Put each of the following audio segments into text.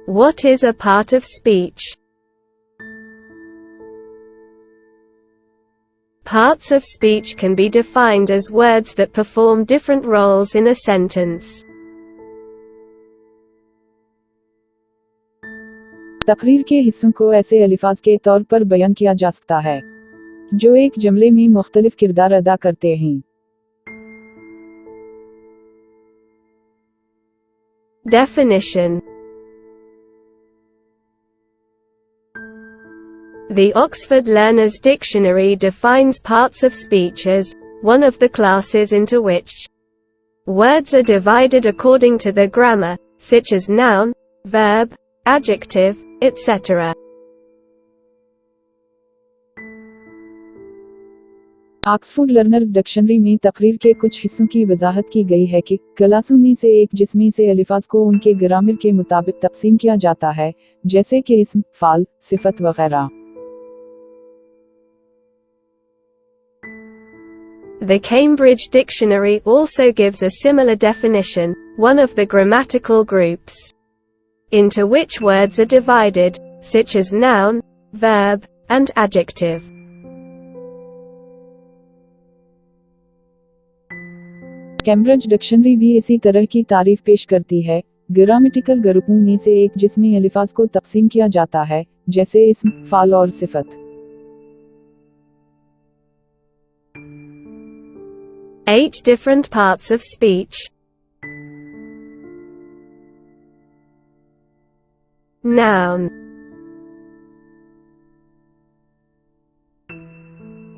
What is a part of speech? Parts of speech can be defined as words that perform different roles in a sentence. तकरीर के हिस्सों को ऐसे अल्फाज के तौर पर बयान किया जा सकता है जो एक जुमले में मुख्तलिफ किरदार अदा करते हैं। Definition. The Oxford Learner's Dictionary defines parts of speech as one of the classes into which words are divided according to their grammar, such as noun, verb, adjective, etc. Oxford learners dictionary में तकरीर के कुछ हिस्सों की वजाहत की गई है कि क्लासों में से एक जिसमें से अल्फाज को उनके ग्रामर के मुताबिक तकसीम किया जाता है, जैसे कि इस्म, फ़ाल, सिफत वगैरह। The Cambridge Dictionary also gives a similar definition, one of the grammatical groups into which words are divided, such as noun, verb, and adjective. Cambridge dictionary भी इसी तरह की तारीफ पेश करती है, ग्रामेटिकल ग्रुपों में से एक जिसमें अल्फाज को तकसीम किया जाता है, जैसे इस्म, फ़ाल और सिफत। 8 different parts of speech. Noun.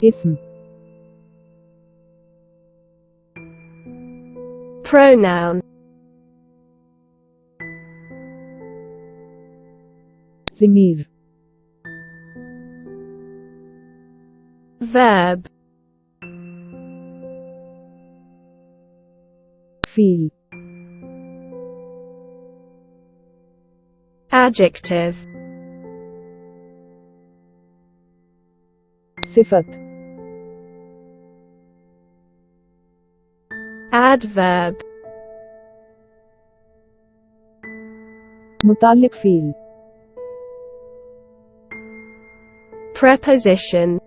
इस्म। Pronoun. Zamir. Verb. Feel. Adjective. सिफत। Adverb. मुताल्लिक़ फ़ील। Preposition.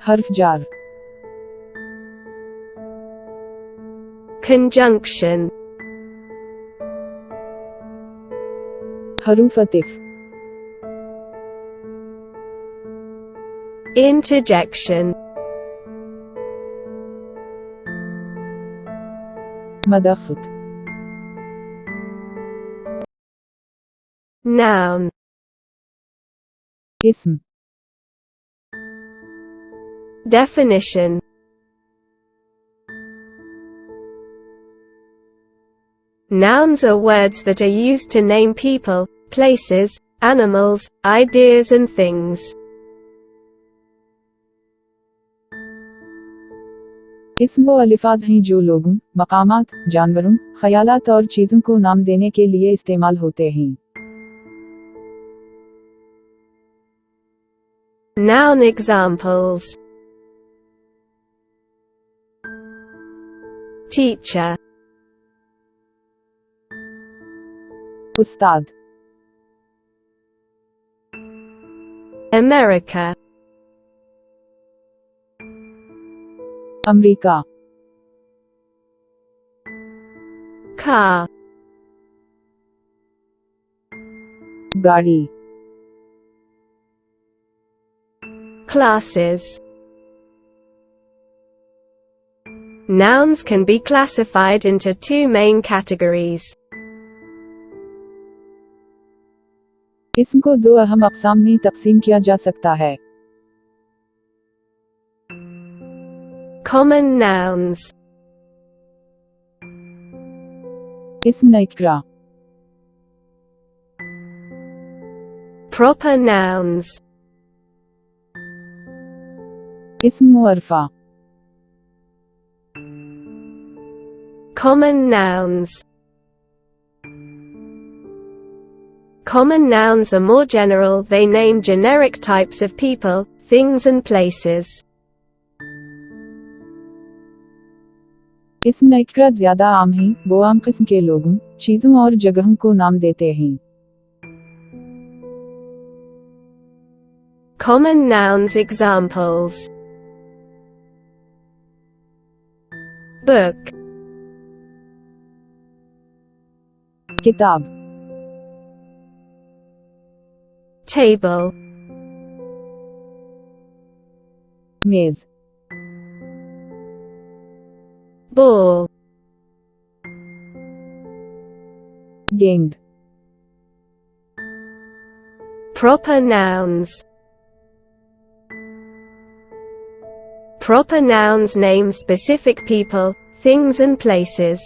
हर्फ जार। Conjunction. हरूफ अतिफ़। Interjection. मदख़्त। Noun. इस्म। Definition. Nouns are words that are used to name people, places, animals, ideas and things. इस्म वो अल्फाज हैं जो लोगों, मकामात, जानवरों, ख़यालात और चीज़ों को नाम देने के लिए इस्तेमाल होते हैं। Noun examples. Teacher. उस्ताद। America. अमरीका। Car. गाड़ी। Classes. Nouns can be classified into 2 main categories. इस्म को 2 अहम अक़साम में तक़सीम किया जा सकता है। Common nouns. इस्म नकिरा। Proper nouns. इस्म मुअर्रफ़ा। Common nouns. Common nouns are more general, they name generic types of people, things and places. इसम नकरा ज्यादा आम हैं, वो आम किस्म के लोगों, चीजों और जगहों को नाम देते हैं। Common nouns examples. Book, किताब, table, मेज, ball, गेंद। proper nouns. Proper nouns name specific people, things and places.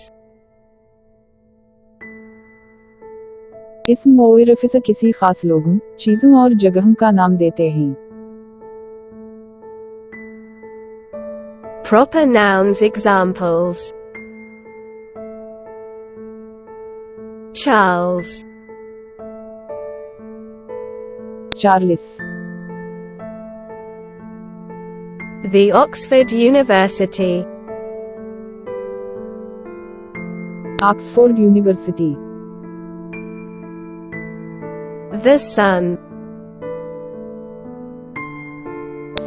इसम मोइरफ़ किसी खास लोगों, चीजों और जगहों का नाम देते हैं। Proper nouns examples. Charles, Charles, the Oxford University, Oxford university, the sun,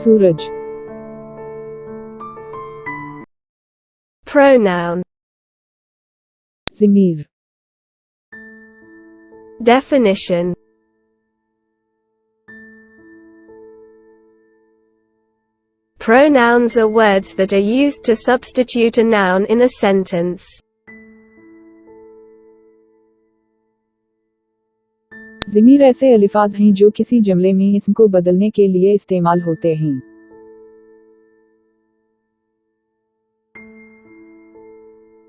Suraj. pronoun. Zamir, Definition. Pronouns are words that are used to substitute a noun in a sentence. ज़मीर ऐसे अल्फाज हैं जो किसी जुमले में इसम को बदलने के लिए इस्तेमाल होते हैं।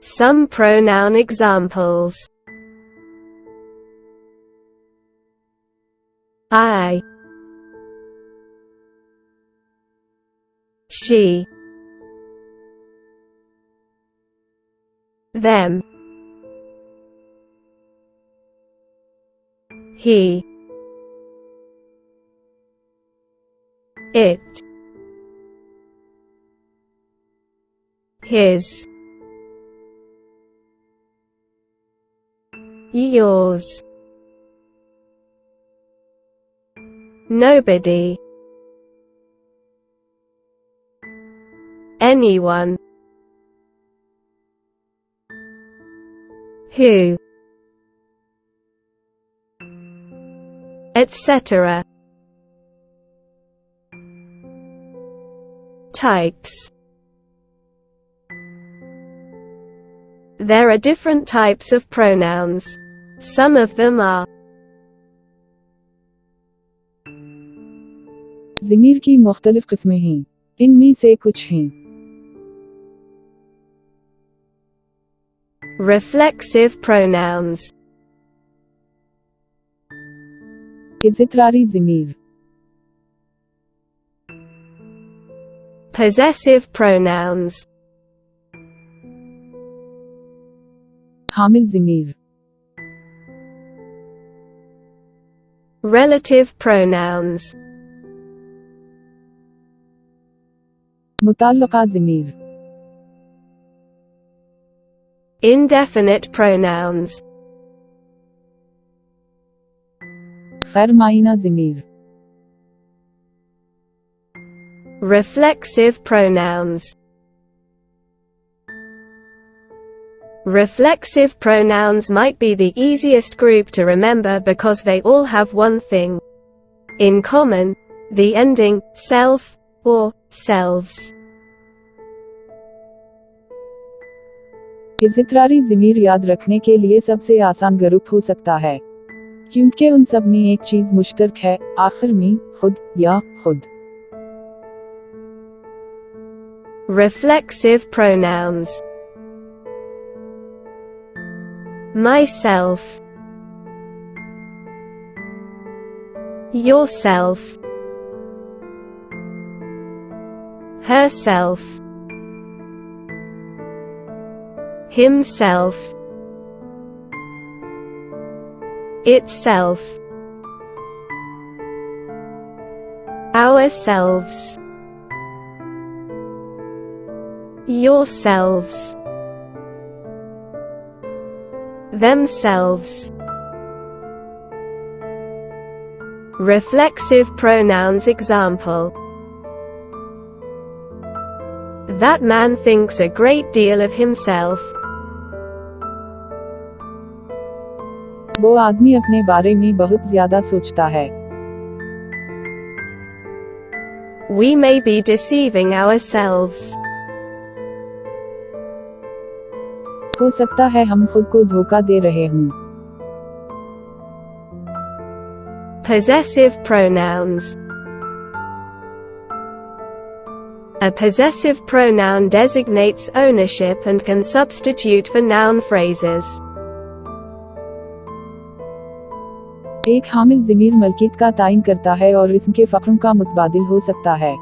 Some pronoun examples. I, she, them, he, it, his, yours, nobody, anyone, who, etc. Types. There are different types of pronouns. Some of them are ज़मीर की मुख्तलिफ किस्में हैं, इनमें से कुछ हैं। reflexive pronouns, इज़्तिरारी ज़मीर, possessive pronouns, हामिल ज़मीर, relative pronouns, मुताल्लक़ा ज़मीर, indefinite pronouns, ग़ैर मायना ज़मीर, reflexive pronouns. Reflexive pronouns might be the easiest group to remember because they all have one thing in common: the ending self or selves. इज़्तिरारी ज़मीर याद रखने के लिए सबसे आसान group हो सकता है, क्योंकि उन सब में एक चीज़ मुश्तरक है, आखिर में खुद या खुद। Reflexive pronouns: myself, yourself, herself, himself, itself, ourselves, yourselves. themselves. Reflexive pronouns example. That man thinks a great deal of himself. वो आदमी अपने बारे में बहुत ज्यादा सोचता है. We may be deceiving ourselves. हो सकता है हम खुद को धोखा दे रहे हों. Possessive pronouns. A possessive pronoun designates ownership and can substitute for noun phrases. एक हामिल ज़मीर मलकियत का तायन करता है और इसम के फ़क्रों का मुतबादिल हो सकता है.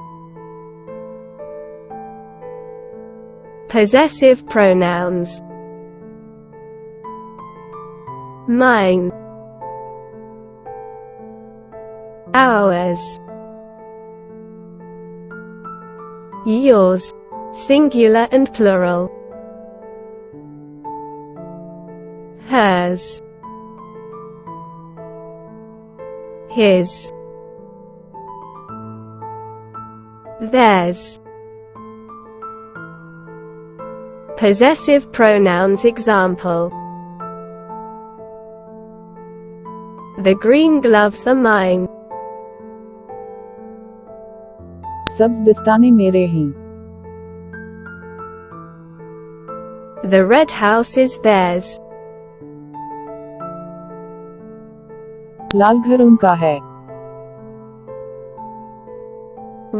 Possessive pronouns. Mine, ours, yours, singular and plural, hers, his, theirs. Possessive pronouns example. The green gloves are mine. सब्ज़ दस्ताने मेरे हैं. The red house is theirs. लाल घर उनका है.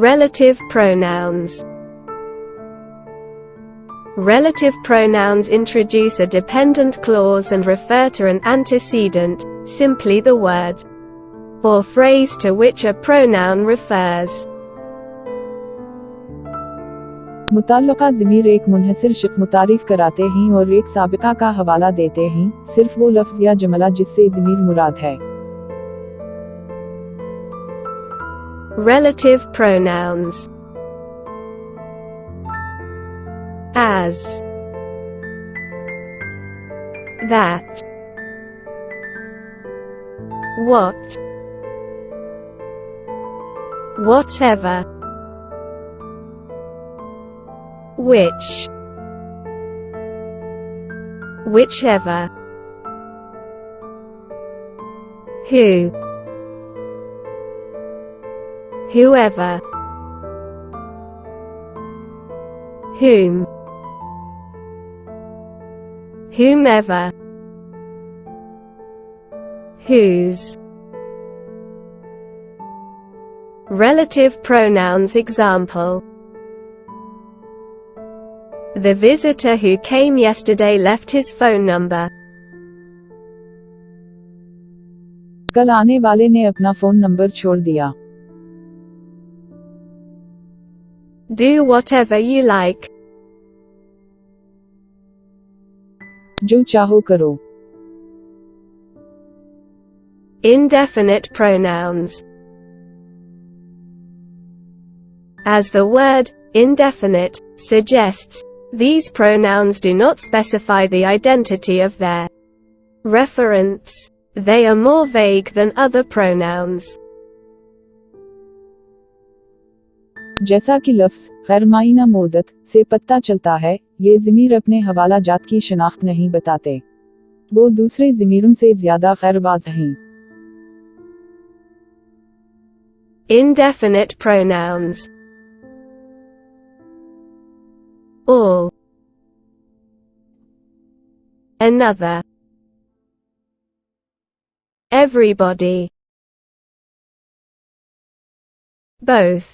Relative pronouns. Relative pronouns introduce a dependent clause and refer to an antecedent, simply the word or phrase to which a pronoun refers. मुताल्लका ज़मीर एक मुनहसिर शख्स मुतारिफ कराते हैं और एक साबिका का हवाला देते हैं, सिर्फ वो लफ्ज़ या जुमला जिससे ज़मीर मुराद है. Relative pronouns. As, that, what, whatever, which, whichever, who, whoever, whom, whomever, whose. Relative pronouns example. The visitor who came yesterday left his phone number. कल आने वाले ने अपना फ़ोन नंबर छोड़ दिया. Do whatever you like. जो चाहो करो. Indefinite pronouns. As the word indefinite suggests, these pronouns do not specify the identity of their referents. They are more vague than other pronouns. जैसा कि लफ्ज़ ग़ैर-मायना मुद्दत से पता चलता है, ये ज़मीर अपने हवाला जात की शनाख्त नहीं बताते. वो दूसरे ज़मीरों से ज़्यादा ग़ैरबाज़ हैं. Indefinite pronouns. All, another, everybody, both,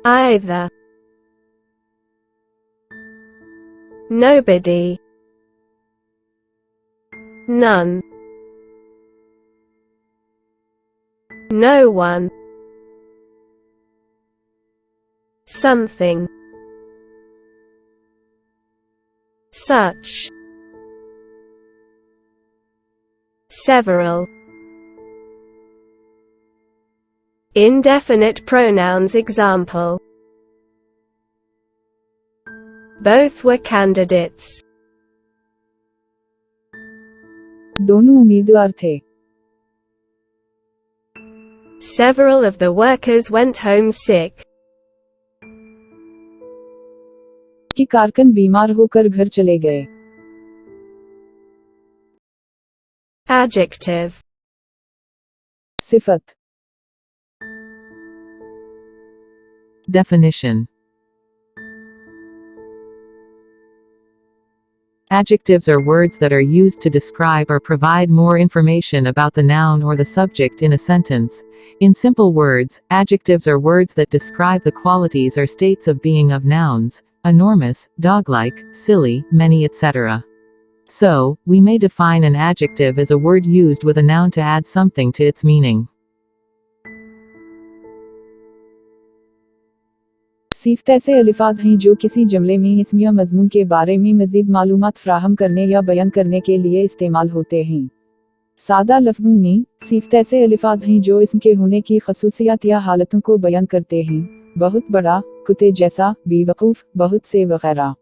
either, nobody, none, no one, something, such, several. Indefinite pronouns example. Both were candidates. दोनों उम्मीदवार थे। Several of the workers went home sick. कि कारकुन बीमार होकर घर चले गए। Adjective. सिफत। Definition. Adjectives are words that are used to describe or provide more information about the noun or the subject in a sentence. In simple words, adjectives are words that describe the qualities or states of being of nouns: enormous, dog-like, silly, many, etc. So, we may define an adjective as a word used with a noun to add something to its meaning. सिफ़त ऐसे अल्फाज हैं जो किसी जुमले में इसम या मज़मून के बारे में मज़ीद मालूमात फ़राहम करने या बयान करने के लिए इस्तेमाल होते हैं। सादा लफ्ज़ों में, सिफ़त ऐसे अल्फाज हैं जो इसम के होने की ख़ुसूसियात या हालतों को बयान करते हैं, बहुत बड़ा, कुत्ते जैसा, बेवकूफ़, बहुत से वग़ैरह।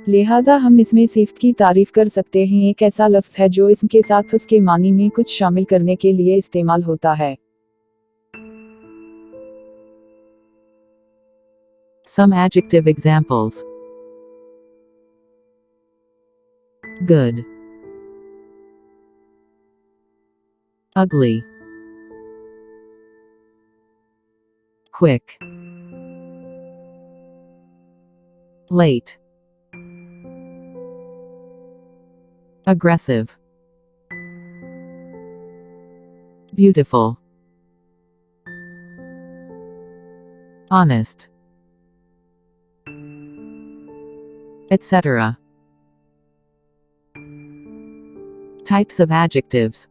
लिहाजा हम इसमें सिफ़त की तारीफ़ कर सकते हैं। एक ऐसा लफ्ज़ है जो इसम के साथ उसके मानी में कुछ शामिल करने के लिए इस्तेमाल होता है। Some adjective examples: good, ugly, quick, late, aggressive, beautiful, honest, etc. Types of adjectives: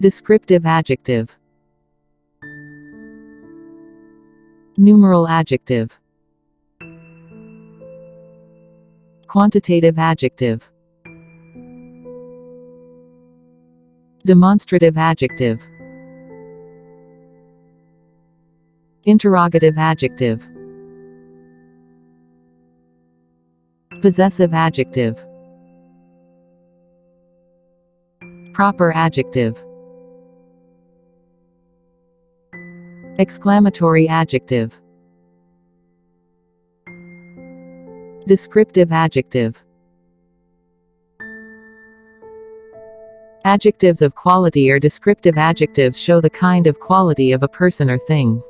descriptive adjective, numeral adjective, quantitative adjective, demonstrative adjective, interrogative adjective, possessive adjective, proper adjective, exclamatory adjective, descriptive adjective. Adjectives of quality or descriptive adjectives show the kind of quality of a person or thing.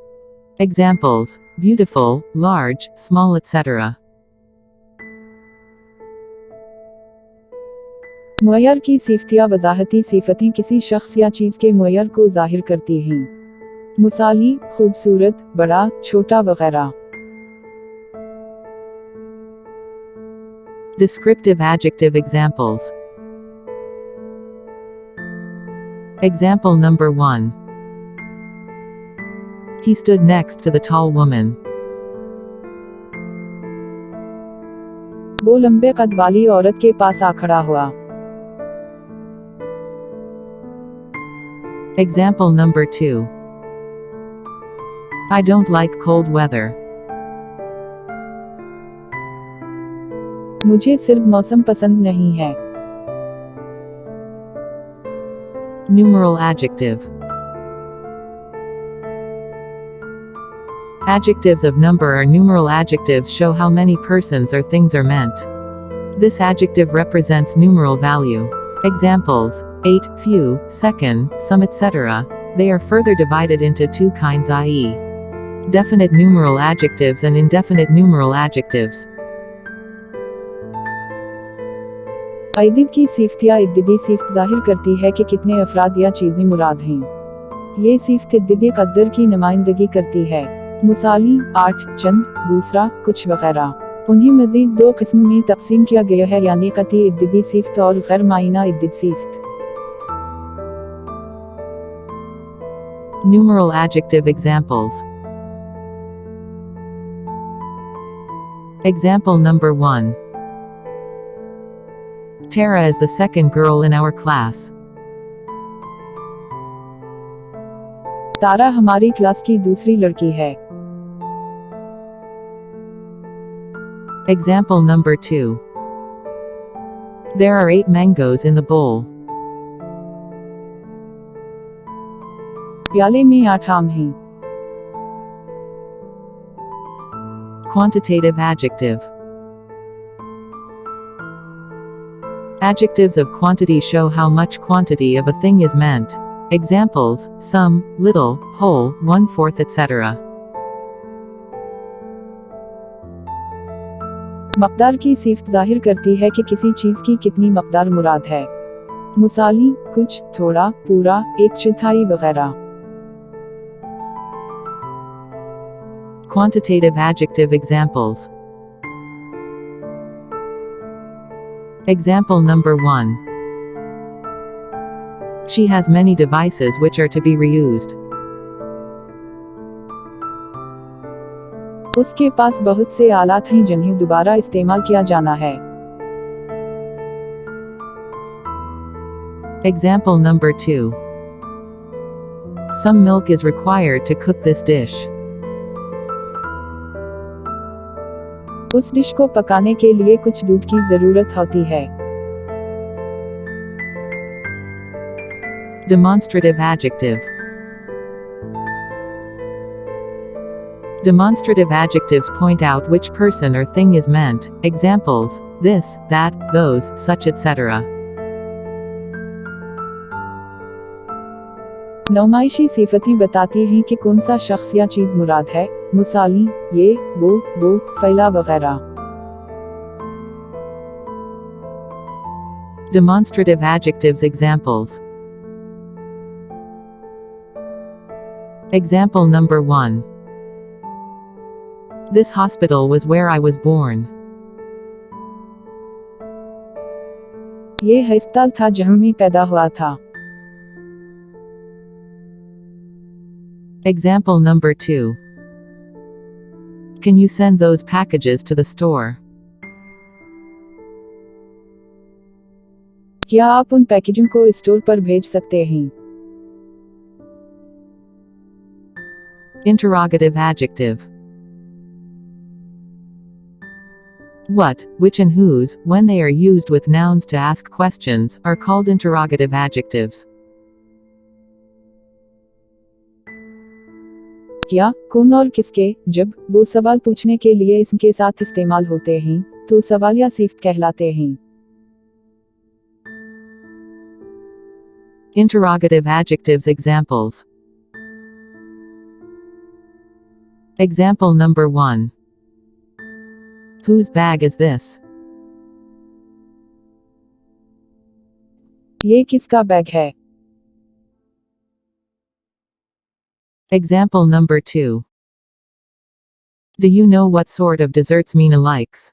Examples: beautiful, large, small, etc. मुअय्यर की सिफ़त या वज़ाहती सिफ़तें किसी शख्स या चीज़ के मुअय्यर को ज़ाहिर करती हैं। मिसाली, खूबसूरत, बड़ा, छोटा वग़ैरह। Descriptive adjective examples. Example number 1. He stood next to the tall woman. वो लंबे कद वाली औरत के पास आ खड़ा हुआ। Example number 2. I don't like cold weather. मुझे सर्द मौसम पसंद नहीं है। Numeral adjective. Adjectives of number or numeral adjectives show how many persons or things are meant. This adjective represents numeral value. Examples: 8, few, second, some, etc. They are further divided into two kinds, i.e. definite numeral adjectives and indefinite numeral adjectives. अदद की सिफ़त या इद्दिदी सिफ़त ज़ाहिर करती है कि कितने अफराद या चीज़ें मुराद हैं। ये सिफ़त इद्दिदी क़द्र की नुमाइंदगी करती है। मिसाली, 8, चंद, दूसरा, कुछ वग़ैरह। उन्हें मज़ीद दो किस्मों में तक़सीम किया गया है, यानी क़ती इद्दिदी सिफ़त और गैर मायना इद्दिद सिफ़त। Numeral adjective examples. Example number 1. Tara is the second girl in our class. तारा हमारी क्लास की दूसरी लड़की है। Example number 2. There are 8 mangoes in the bowl. प्याले में 8 आम हैं। Quantitative adjective. Adjectives of quantity show how much quantity of a thing is meant. Examples: some, little, whole, 1/4, etc. मकदार की सिफ्त जाहिर करती है कि किसी चीज की कितनी मकदार मुराद है। मुसाली, कुछ, थोड़ा, पूरा, 1/4 वगैरह। Quantitative adjective examples. Example number 1. She has many devices which are to be reused. उसके पास बहुत से आलात हैं जिन्हें दोबारा इस्तेमाल किया जाना है। Example number 2. Some milk is required to cook this dish. उस डिश को पकाने के लिए कुछ दूध की जरूरत होती है। Demonstrative adjective. Demonstrative adjectives point out which person or thing is meant. Examples: this, that, those, such, etc. नुमाइशी सिफतें बताती हैं कि कौन सा शख्स या चीज मुराद है। मुसाली, ये, वो, फैला वगैरह। Demonstrative adjectives examples. Example number 1. This hospital was where I was born. ये अस्पताल था जहां मैं पैदा हुआ था। Example number 2. Can you send those packages to the store? क्या आप उन पैकेजों को स्टोर पर भेज सकते हैं? Interrogative adjective. What, which and whose, when they are used with nouns to ask questions, are called interrogative adjectives. क्या, कौन और किसके, जब वो सवाल पूछने के लिए इसम के साथ इस्तेमाल होते हैं, तो सवालिया सिफ्त कहलाते हैं। Interrogative adjectives examples. Example number 1. Whose bag is this? ये किसका बैग है? Example number 2. Do you know what sort of desserts Mina likes?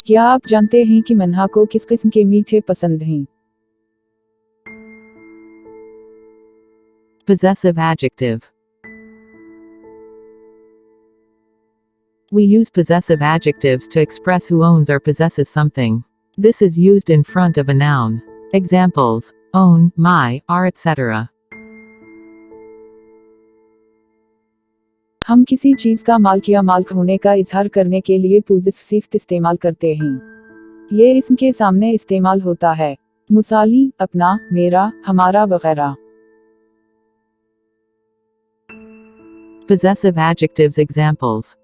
क्या आप जानते हैं कि मन्हा को किस किस्म के मीठे पसंद हैं? Possessive adjective. We use possessive adjectives to express who owns or possesses something. This is used in front of a noun. Examples: own, my, are, etc. हम किसी चीज का मालिक या मालिक होने का इजहार करने के लिए पोजेसिव सिफ्त इस्तेमाल करते हैं। ये इसम के सामने इस्तेमाल होता है। मुसाली, अपना, मेरा, हमारा वगैरह। Possessive adjectives examples.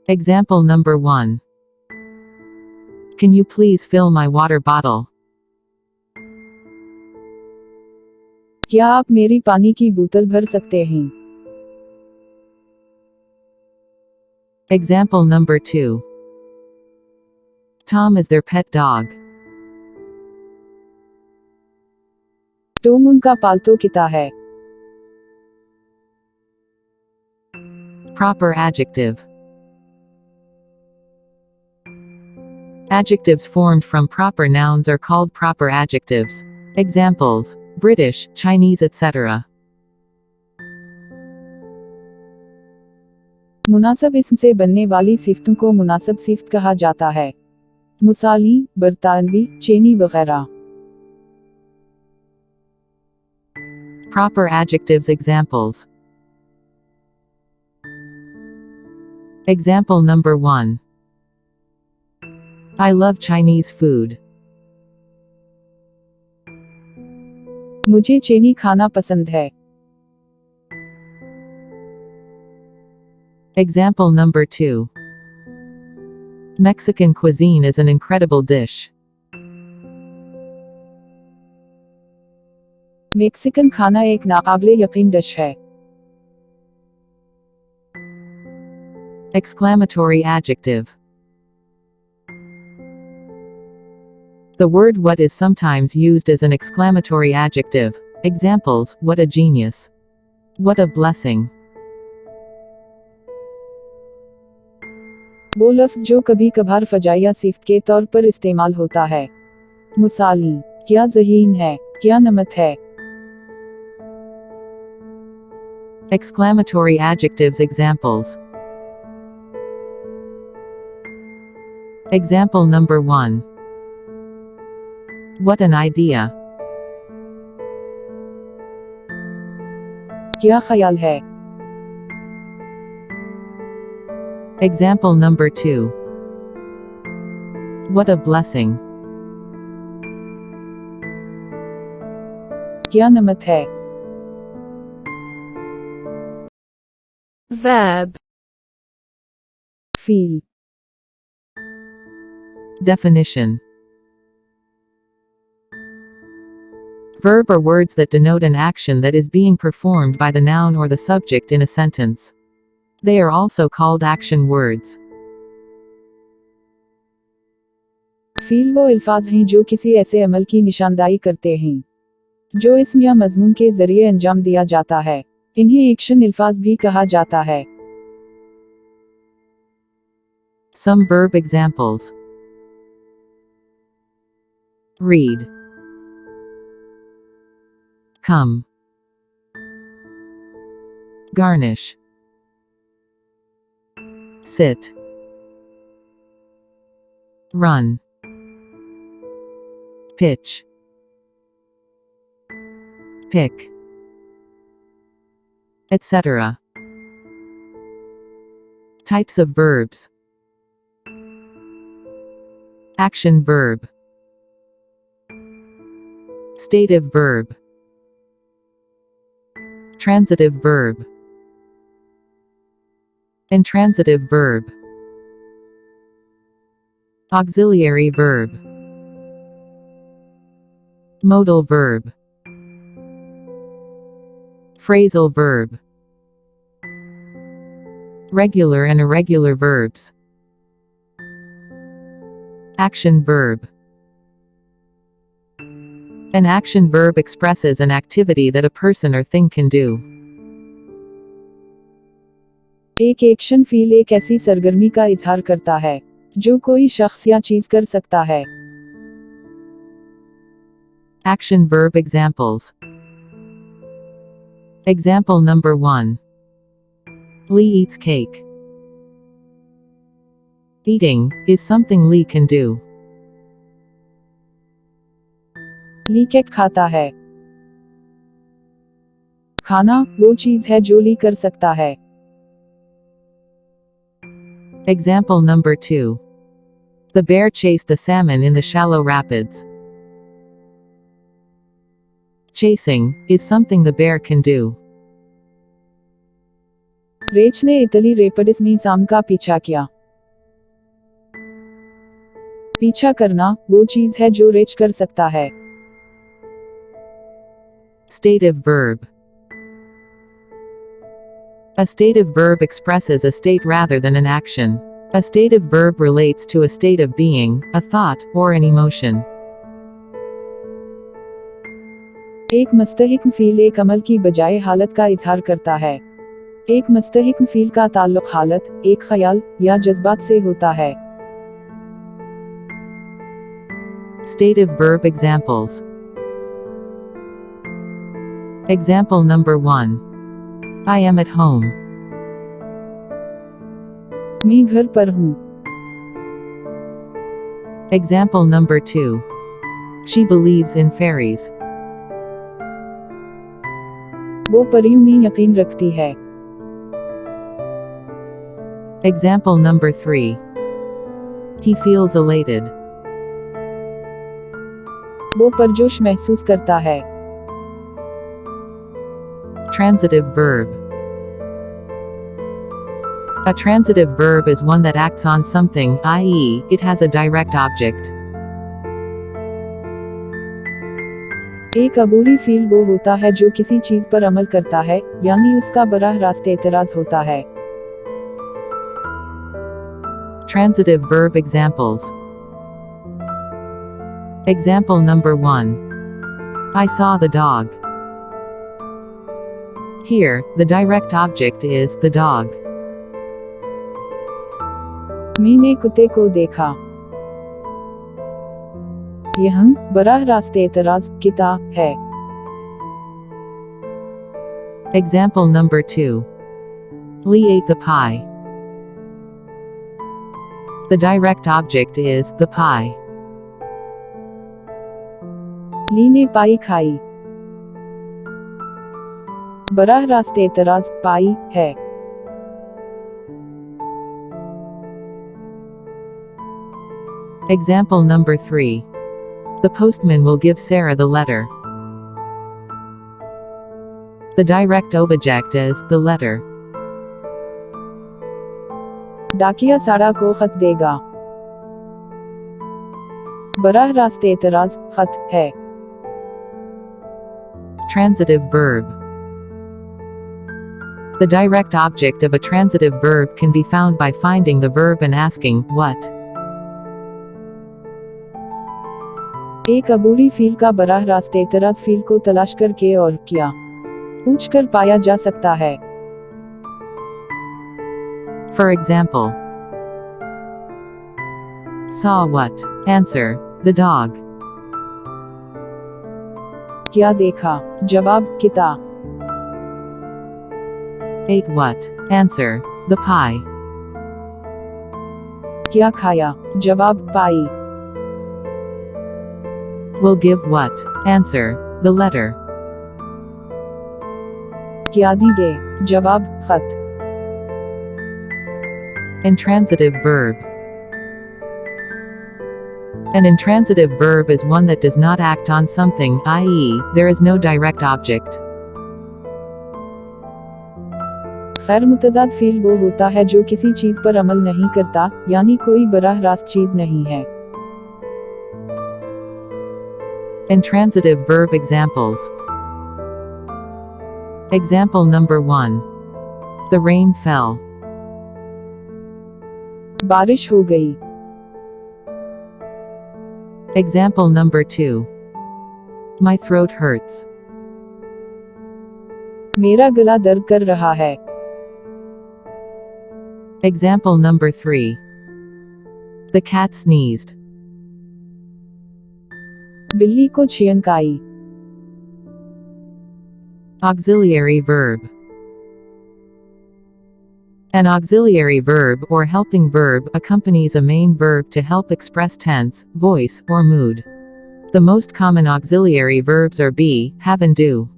Example number 1. Can you please fill my water bottle? क्या आप मेरी पानी की बोतल भर सकते हैं? Example number 2. Tom is their pet dog. Tom उनका पालतू कुत्ता है। Proper adjective. Adjectives formed from proper nouns are called proper adjectives. Examples: British, Chinese, etc. मुनासिब इस्म से बनने वाली सिफ्तों को मुनासिब सिफ्त कहा जाता है। मुसाली, बरतानवी, चीनी वगैरह। Proper adjectives examples. Example number 1. I love Chinese food. मुझे चीनी खाना पसंद है। Example number 2. Mexican cuisine is an incredible dish. Mexican खाना एक नाकाबिले यकीन डिश है। Exclamatory adjective. The word what is sometimes used as an exclamatory adjective. Examples: what a genius. What a blessing. वो लफ्ज़ जो कभी कभार फजाइया सिफ्त के तौर पर इस्तेमाल होता है। मिसाली, क्या ज़हीन है, क्या नमत है। Exclamatory adjectives. Examples. Example number 1. What an idea. क्या ख्याल है। Example number 2. What a blessing. क्या नमत है। Verb. Feel. Definition. Verb are words that denote an action that is being performed by the noun or the subject in a sentence. They are also called action words. Feel वो अल्फाज हैं जो किसी ऐसे अमल की निशानदाही करते हैं जो इस्म या मज़मून के ज़रिए अंजाम दिया जाता है। इन्हें एक्शन अल्फाज भी कहा जाता है। Some verb examples. Read. Come. Garnish. Sit. Run. Pitch. Pick. Etc. Types of verbs. Action verb. Stative verb. Transitive verb. Intransitive verb. Auxiliary verb. Modal verb. Phrasal verb. Regular and irregular verbs. Action verb. An action verb expresses an activity that a person or thing can do. एक action feel एक ऐसी सरगर्मी का इजहार करता है जो कोई शख्स या चीज कर सकता है। Action verb examples. Example number 1. Lee eats cake. Eating is something Lee can do. Lee cake खाता है। खाना वो चीज है जो ली कर सकता है। Example number 2. The bear chased the salmon in the shallow rapids. Chasing is something the bear can do. Reach ने इटली रेपिड्स में साम का पीछा किया। पीछा करना वो चीज है जो रेच कर सकता है। Stative verb. A stative verb expresses a state rather than an action. A stative verb relates to a state of being, a thought, or an emotion. एक मुस्तहिक फील एक अमल की बजाय हालत का इजहार करता है। एक मुस्तहिक फील का ताल्लुक हालत, एक ख्याल या जज्बात से होता है। Stative verb examples. Example number 1. I am at home. मैं घर पर हूँ। Example number 2. She believes in fairies. वो परियों में यकीन रखती है। Example number 3. He feels elated. वो परजोश महसूस करता है. Transitive verb. A transitive verb is one that acts on something, i.e., it has a direct object. एक अबूरी फील वो होता है जो किसी चीज पर अमल करता है, यानी उसका बराह रास्त एतराज होता है. Transitive verb examples. Example number 1. I saw the dog. Here, the direct object is the dog. मैंने कुत्ते को देखा. यहाँ बराह रास्त एतराज किता है. Example number 2. Lee ate the pie. The direct object is the pie. ली ने पाई खाई. बराह रास्त एतराज पाई है. Example number 3. The postman will give Sarah the letter. The direct object is the letter. डाकिया साड़ा को खत देगा. बराह रास्त एतराज खत है. Transitive verb. The direct object of a transitive verb can be found by finding the verb and asking, what? एक अबूरी फील का बराह रास्त एतराज फील को तलाश करके और क्या पूछ कर पाया जा सकता है. For example. Saw what? Answer, the dog. क्या देखा? जवाब किता. Ate what? Answer, the pie. क्या खाया? जवाब पाई. Will give what? Answer, the letter. क्या दीगे? जवाब खत. Intransitive verb. An intransitive verb is one that does not act on something, i.e., there is no direct object. खैर मुतजाद फील वो होता है जो किसी चीज पर अमल नहीं करता, यानी कोई बराह रास्त चीज नहीं है. Intransitive verb examples. Example number 1. The rain fell. बारिश हो गई. Example number 2. My throat hurts. मेरा गला दर्द कर रहा है. Example number 3. The cat sneezed. बिल्ली को छियंक आई. Auxiliary verb. An auxiliary verb or helping verb accompanies a main verb to help express tense, voice, or mood. The most common auxiliary verbs are be, have and do.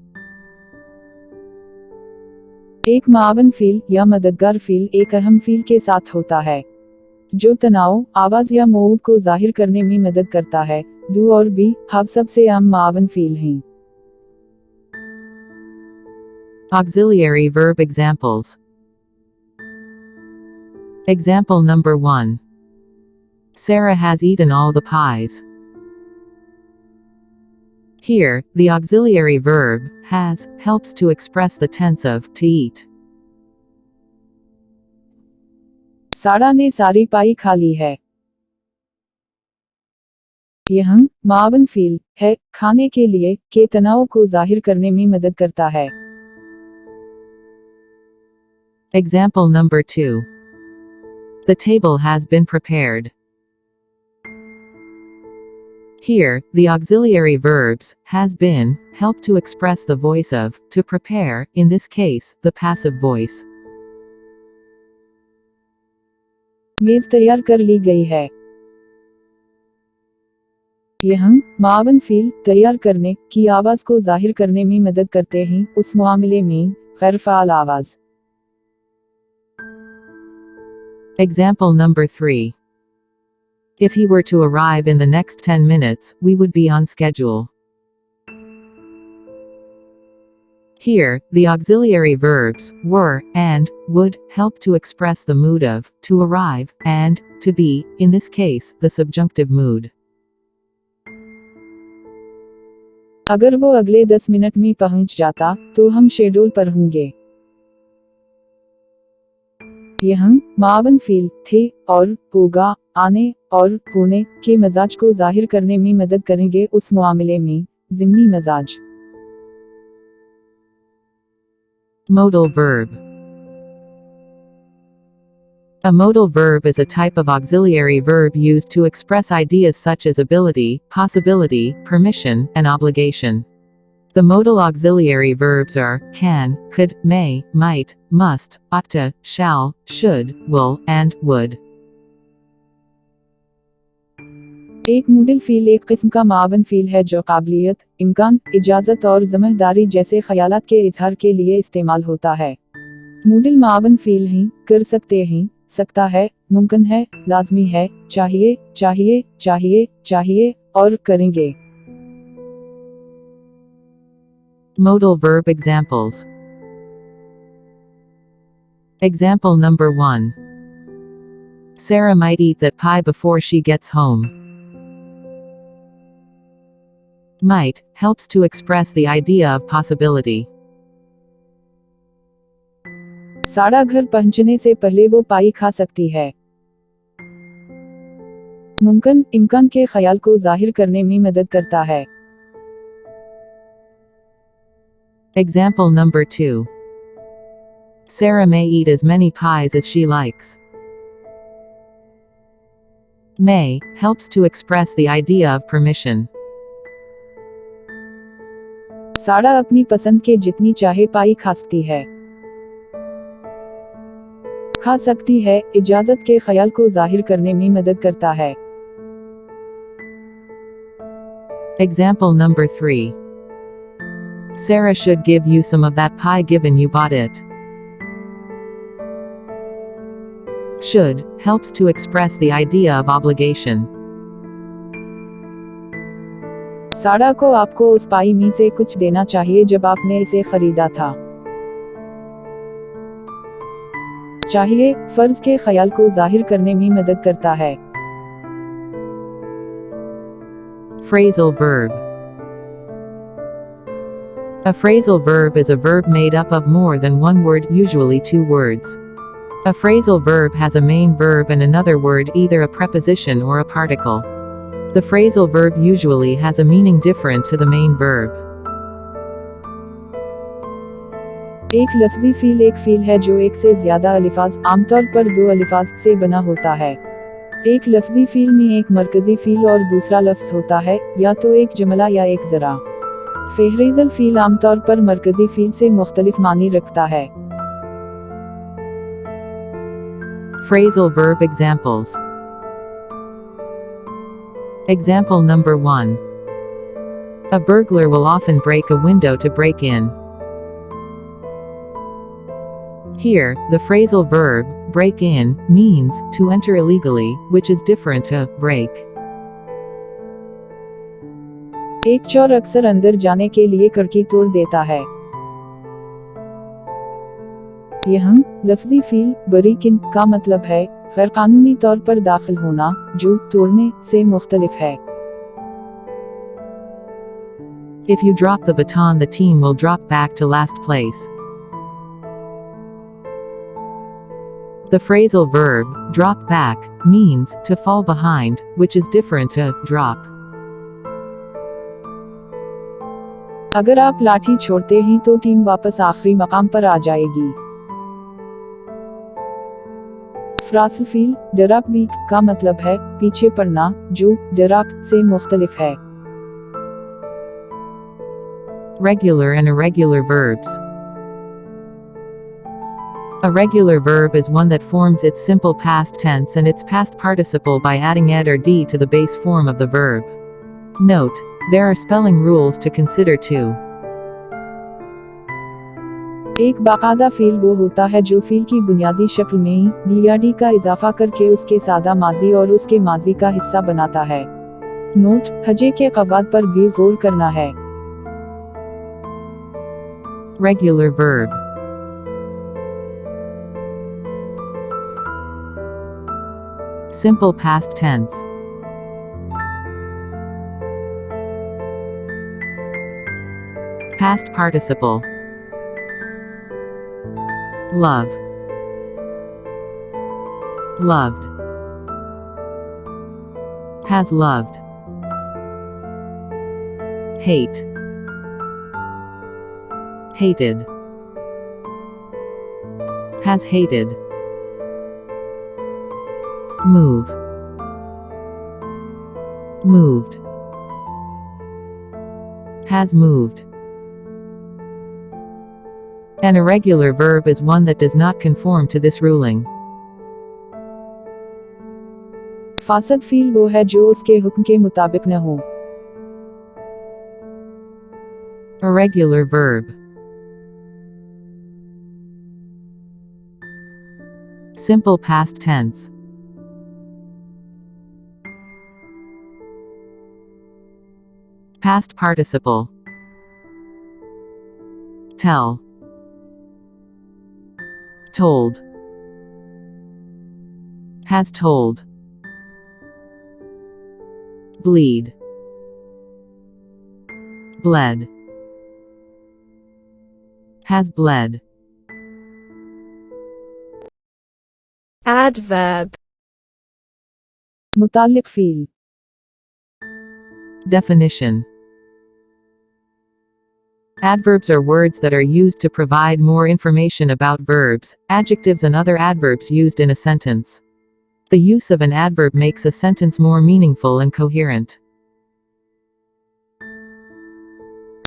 एक मावन feel या मददगार feel एक अहम feel के साथ होता है जो तनाव, आवाज या मूड को जाहिर करने में मदद करता है. डू और बी, हाव सबसे आम मावन फील हैं. Auxiliary verb examples. Example number 1. Sarah has eaten all the pies. Here, the auxiliary verb, has, helps to express the tense of, to eat. साड़ा ने सारी पाई खा ली है. यहाँ मावन फील है, खाने के लिए, के तनाव को जाहिर करने में मदद करता है. Example number 2. The table has been prepared. Here, the auxiliary verbs, has been, help to express the voice of, to prepare, in this case, the passive voice. मेज तैयार कर ली गई है. यहाँ मावन फील तैयार करने की आवाज को जाहिर करने में मदद करते हैं, उस मामले में गैर फ़ाल आवाज. Example number 3. If he were to arrive in the next 10 minutes, we would be on schedule. Here, the auxiliary verbs, were, and, would, help to express the mood of, to arrive, and, to be, in this case, the subjunctive mood. अगर वो अगले 10 minute में पहुंच जाता, तो हम schedule पर होंगे। यह मावन फील थे और होगा आने और होने के मजाज को जाहिर करने में मदद करेंगे उस मामले में ज़िम्नी Majaz. Modal verb. A modal verb is a type of auxiliary verb used to express ideas such as ability, possibility, permission, and obligation. The modal auxiliary verbs are can, could, may, might, must, ought to, shall, should, will, and would. एक Moodle feel एक किस्म का मावन feel है जो काबिलियत, इम्कान, इजाज़त और ज़िम्मेदारी जैसे ख्यालात के इजहार के लिए इस्तेमाल होता है। मूडल मावन फील ही कर सकते हैं, सकता है, मुमकिन है, लाजमी है, चाहिए, चाहिए, चाहिए, चाहिए और करेंगे। Modal verb examples. Example number 1. Sarah might eat that pie before she gets home. Might helps to express the idea of possibility. सारा घर पहुंचने से पहले वो पाई खा सकती है। मुमकिन, इम्कान के ख्याल को जाहिर करने में मदद करता है। Example number 2. Sarah may eat as many pies as she likes. May helps to express the idea of permission. सारा अपनी पसंद के जितनी चाहे पाई खा सकती है। खा सकती है, इजाज़त के ख्याल को जाहिर करने में मदद करता है। Example number 3. Sarah should give you some of that pie given you bought it. Should helps to express the idea of obligation. सारा को आपको उस पाई में से कुछ देना चाहिए जब आपने इसे खरीदा था। चाहिए, फर्ज के ख्याल को जाहिर करने में मदद करता है। Phrasal verb. A phrasal verb is a verb made up of more than one word, usually 2 words. A phrasal verb has a main verb and another word, either a preposition or a particle. The phrasal verb usually has a meaning different to the main verb. एक लफ्जी feel एक feel है जो एक से ज्यादा अलिफाज, आमतौर पर 2 अलिफाज से बना होता है। एक लफ्जी फील में एक मरकजी फील और दूसरा लफ्ज होता है, या तो एक जुमला या एक ज़रा। फ्रेजल फील आमतौर पर मरकजी फील से मुख्तलिफ मानी रखता है। Phrasal verb examples. Example number 1. A burglar will often break a window to break in. Here, the phrasal verb, break in, means to enter illegally, which is different to break. एक चोर अक्सर अंदर जाने के लिए खिड़की तोड़ देता है। यह लफ्जी फील बरीकिन का मतलब है गैर कानूनी तौर पर दाखिल होना, जो तोड़ने से मुख्तलिफ है। If you drop the baton, the team will drop back to last place. The phrasal verb, drop back, means to fall behind, which is different to drop. अगर आप लाठी छोड़ते हैं तो टीम वापस आखिरी मकाम पर आ जाएगी। फ्रासल फील डराप वीक का मतलब है पीछे पड़ना, जो डराप से मुख्तलिफ है। Regular and irregular verbs. A regular verb is one that forms its simple past tense and its past participle by adding ed or d to the base form of the verb. Note, there are spelling rules to consider too. एक बाकायदा feel वो होता है जो feel की बुनियादी शक्ल में ई या डी का इजाफा करके उसके सादा माजी और उसके माजी का हिस्सा बनाता है। नोट: हजे के क़वाद पर भी गौर करना है। Regular verb. Simple past tense. Past participle. Love. Loved. Has loved. Hate. Hated. Has hated. Move. Moved. Has moved. An irregular verb is one that does not conform to this ruling. फासद फ़ील वो है जो उसके हुक्म के मुताबिक न हो। Irregular verb. Simple past tense. Past participle. Tell. Told. Has told. Bleed. Bled. Has bled. Adverb. मुताल्लिक़ फ़ील। Definition. Adverbs are words that are used to provide more information about verbs, adjectives and other adverbs used in a sentence. The use of an adverb makes a sentence more meaningful and coherent.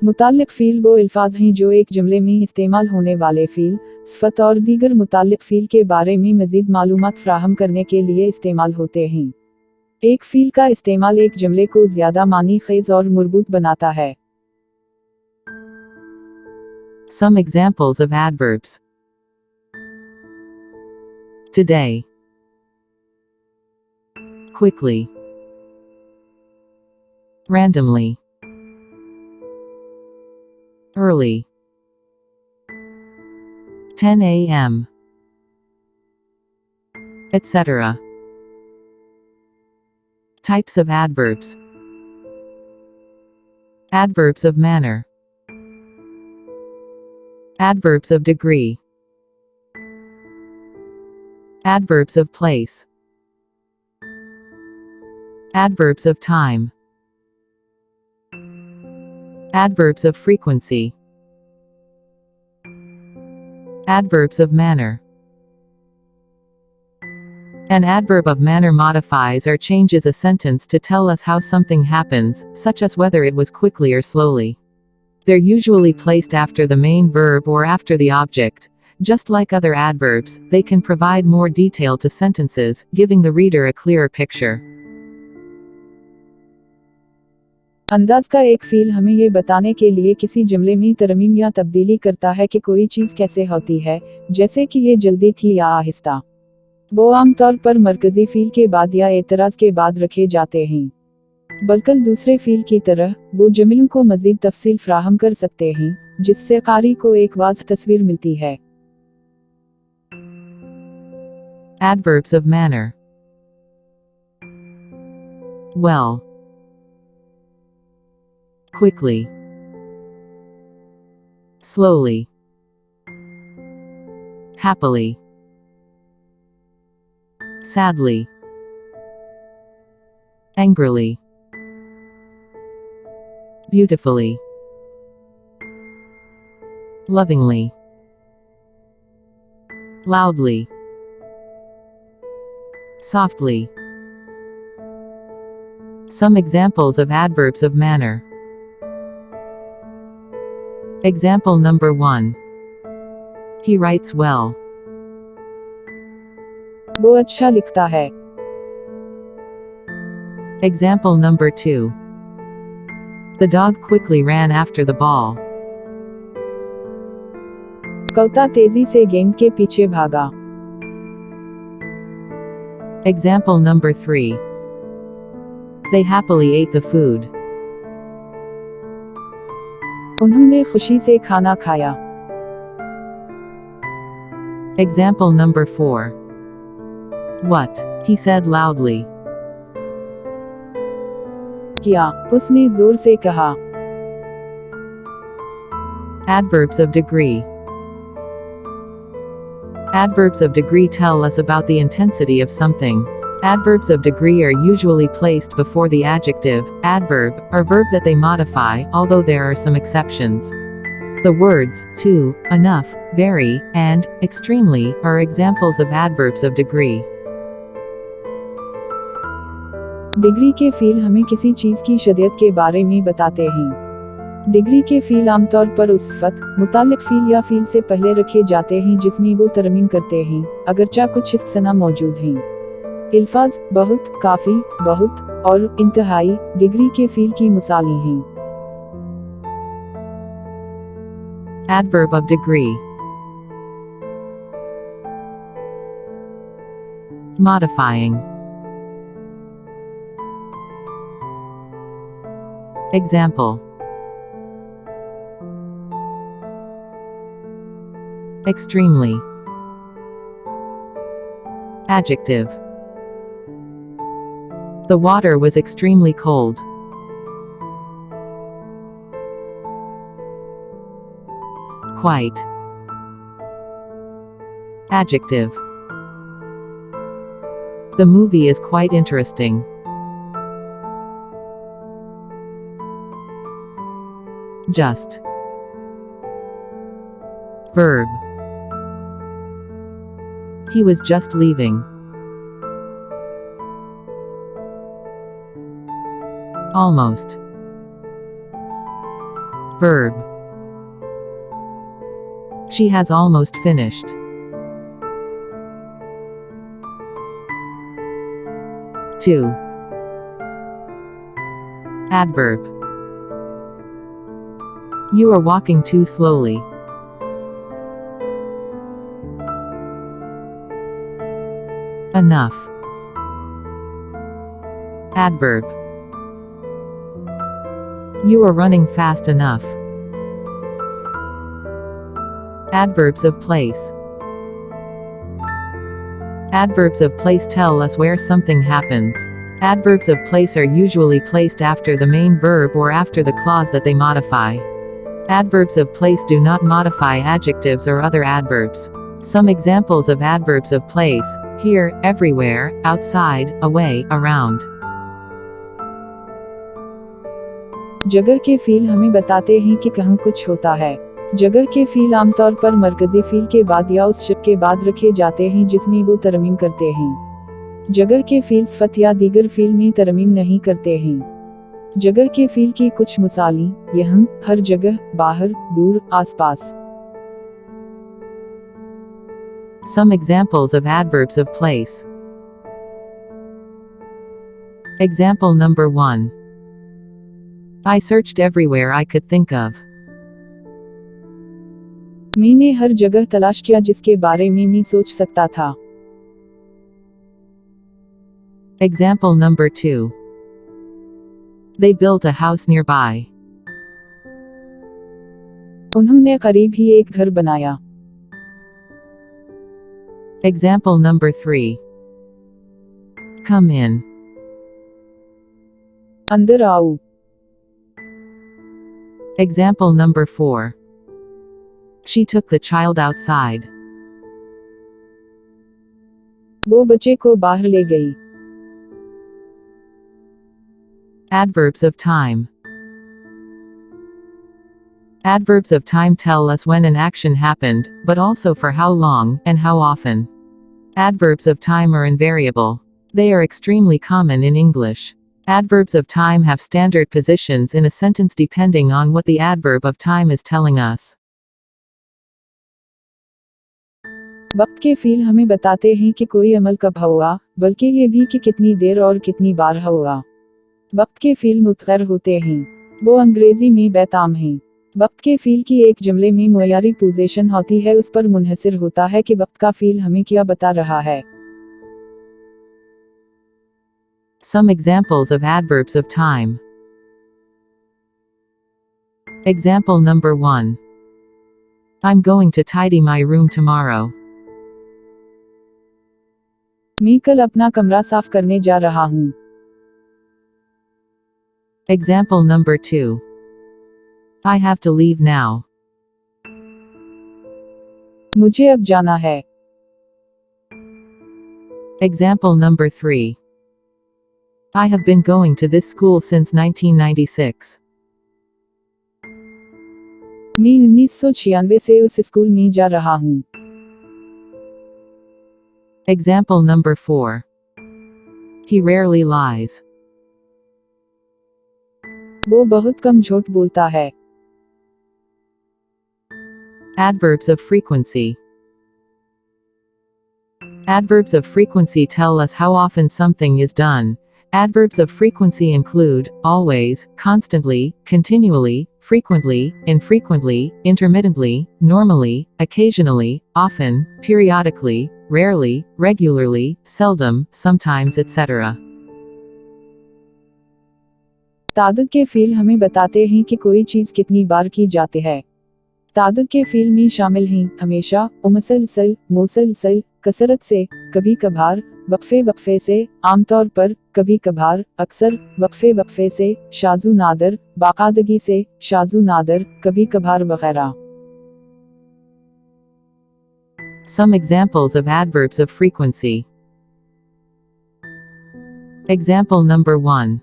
मुताल्लिक़ फ़ील वो अल्फाज हैं जो एक जुमले में इस्तेमाल होने वाले फ़ील, सिफ़त और दीगर मुताल्लिक़ फ़ील के बारे में मज़ीद मालूमात फ़राहम करने के लिए इस्तेमाल होते हैं। एक फ़ील का इस्तेमाल एक जुमले को ज़्यादा मानी ख़ेज़ और मरबूत बनाता है। Some examples of adverbs. Today. Quickly. Randomly. Early. 10 a.m. etc. Types of adverbs. Adverbs of manner. Adverbs of degree. Adverbs of place. Adverbs of time. Adverbs of frequency. Adverbs of manner. An adverb of manner modifies or changes a sentence to tell us how something happens, such as whether it was quickly or slowly. They're usually placed after the main verb or after the object. Just like other adverbs, they can provide more detail to sentences, giving the reader a clearer picture. अंदाज़ का एक feel हमें ये बताने के लिए किसी जुमले में तरमीम या तब्दीली करता है कि कोई चीज़ कैसे होती है, जैसे कि ये जल्दी थी या आहिस्ता। वो आमतौर पर मरकज़ी फ़ील के बाद या एतराज़ के बाद रखे जाते हैं। बल्कि दूसरे फ़ील की तरह, वो जुमलों को मज़ीद तफ़सील फ़राहम कर सकते हैं, जिससे क़ारी को एक वाज़ तस्वीर मिलती है। Adverbs of manner. Well. Quickly. Slowly. Happily. Sadly. Angrily. Beautifully. Lovingly. Loudly. Softly. Some examples of adverbs of manner. Example number 1. He writes well. वो अच्छा लिखता है। Example number 2. The dog quickly ran after the ball. कौता तेजी से गेंद के पीछे भागा। Example number 3. They happily ate the food. उन्होंने खुशी से खाना खाया। Example number 4. What? He said loudly. क्या? उसने जोर से कहा। Adverbs of degree. Adverbs of degree tell us about the intensity of something. Adverbs of degree are usually placed before the adjective, adverb, or verb that they modify, although there are some exceptions. The words to, enough, very, and extremely are examples of adverbs of degree. Degree के feel हमें किसी चीज की शदीयत के बारे में बताते हैं। डिग्री के फील आमतौर पर उस फत, मुताल्लिक फील या फील से पहले रखे जाते हैं जिसमें वो तरमीम करते हैं, अगरचा कुछ इस्तना मौजूद हैं। अल्फाज बहुत, काफी, बहुत और इंतहाई डिग्री के फील की मिसालें हैं। Adverb of degree. Modifying. Example. Extremely. Adjective. The water was extremely cold. Quite. Adjective. The movie is quite interesting. Just. Verb. He was just leaving. Almost. Verb. She has almost finished. To. Adverb. You are walking too slowly. Enough. Adverb. You are running fast enough. Adverbs of place. Adverbs of place tell us where something happens. Adverbs of place are usually placed after the main verb or after the clause that they modify. Adverbs of place do not modify adjectives or other adverbs. Some examples of adverbs of place: here, everywhere, outside, away, around. जगह के feel हमें बताते हैं कि कहाँ कुछ होता है। जगह के फील आमतौर पर मरकजी फील के बाद या उस शब्द के बाद रखे जाते हैं जिसमें वो तरमीम करते हैं। जगह के फील सिफत या दीगर फील में तरमीम नहीं करते हैं। जगह के फील की कुछ मिसालें: यहाँ, हर जगह, बाहर, दूर, आसपास। Some examples of adverbs of place. Example number 1. I searched everywhere I could think of. मैंने हर जगह तलाश किया जिसके बारे में मैं सोच सकता था। Example number 2. They built a house nearby. उन्होंने करीब ही एक घर बनाया। Example number 3. Come in. अंदर आओ। Example number 4. She took the child outside. वो बच्चे को बाहर ले गई। Adverbs of time. Adverbs of time tell us when an action happened, but also for how long, and how often. Adverbs of time are invariable. They are extremely common in English. Adverbs of time have standard positions in a sentence depending on what the adverb of time is telling us. वक्त के feel हमें बताते हैं कि कोई अमल कब हुआ, बल्कि ये भी कि कितनी देर और कितनी बार हुआ। वक्त के फील मुतग़र होते हैं। वो अंग्रेजी में बेताम हैं। वक्त के फील की एक जुमले में मुयारी पोजीशन होती है, उस पर मुनहसिर होता है कि वक्त का फील हमें क्या बता रहा है। Some examples of adverbs of time. Example number 1. I'm going to tidy my room tomorrow. मैं कल अपना कमरा साफ करने जा रहा हूँ। Example number 2. I have to leave now. मुझे अब जाना है। Example number 3. I have been going to this school since 1996. मैं 1996 से उस स्कूल में जा रहा हूँ। Example number 4. He rarely lies. वो बहुत कम झूठ बोलता है। Adverbs of frequency. Adverbs of frequency tell us how often something is done. Adverbs of frequency include always, constantly, continually, frequently, infrequently, intermittently, normally, occasionally, often, periodically, rarely, regularly, seldom, sometimes, etc. तादुद के feel हमें बताते हैं कि कोई चीज़ कितनी बार की जाती है। तादुद के फील में शामिल हैं हमेशा, मुसलसल, मुसलसल, कसरत से, कभी कभार, वक्फे वक्फे से, आमतौर पर, कभी कभार, अक्सर, वक्फे वक्फे से, शाजू नादर, बाकायदगी से, शाजू नादर, कभी कभार वगैरह। Some examples of adverbs of frequency. Example number 1.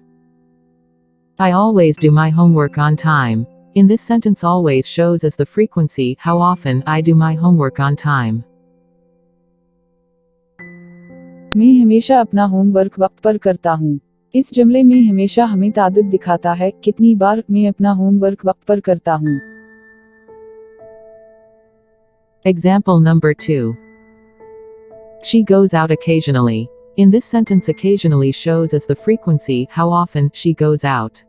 I always do my homework on time. In this sentence, always shows as the frequency, how often I do my homework on time. मैं हमेशा अपना homework वक्त पर करता हूँ। इस जुमले में हमेशा हमें तादुद दिखाता है, कितनी बार मैं अपना होमवर्क वक्त पर करता हूँ। Example number 2. She goes out occasionally. In this sentence, occasionally shows as the frequency, how often she goes out.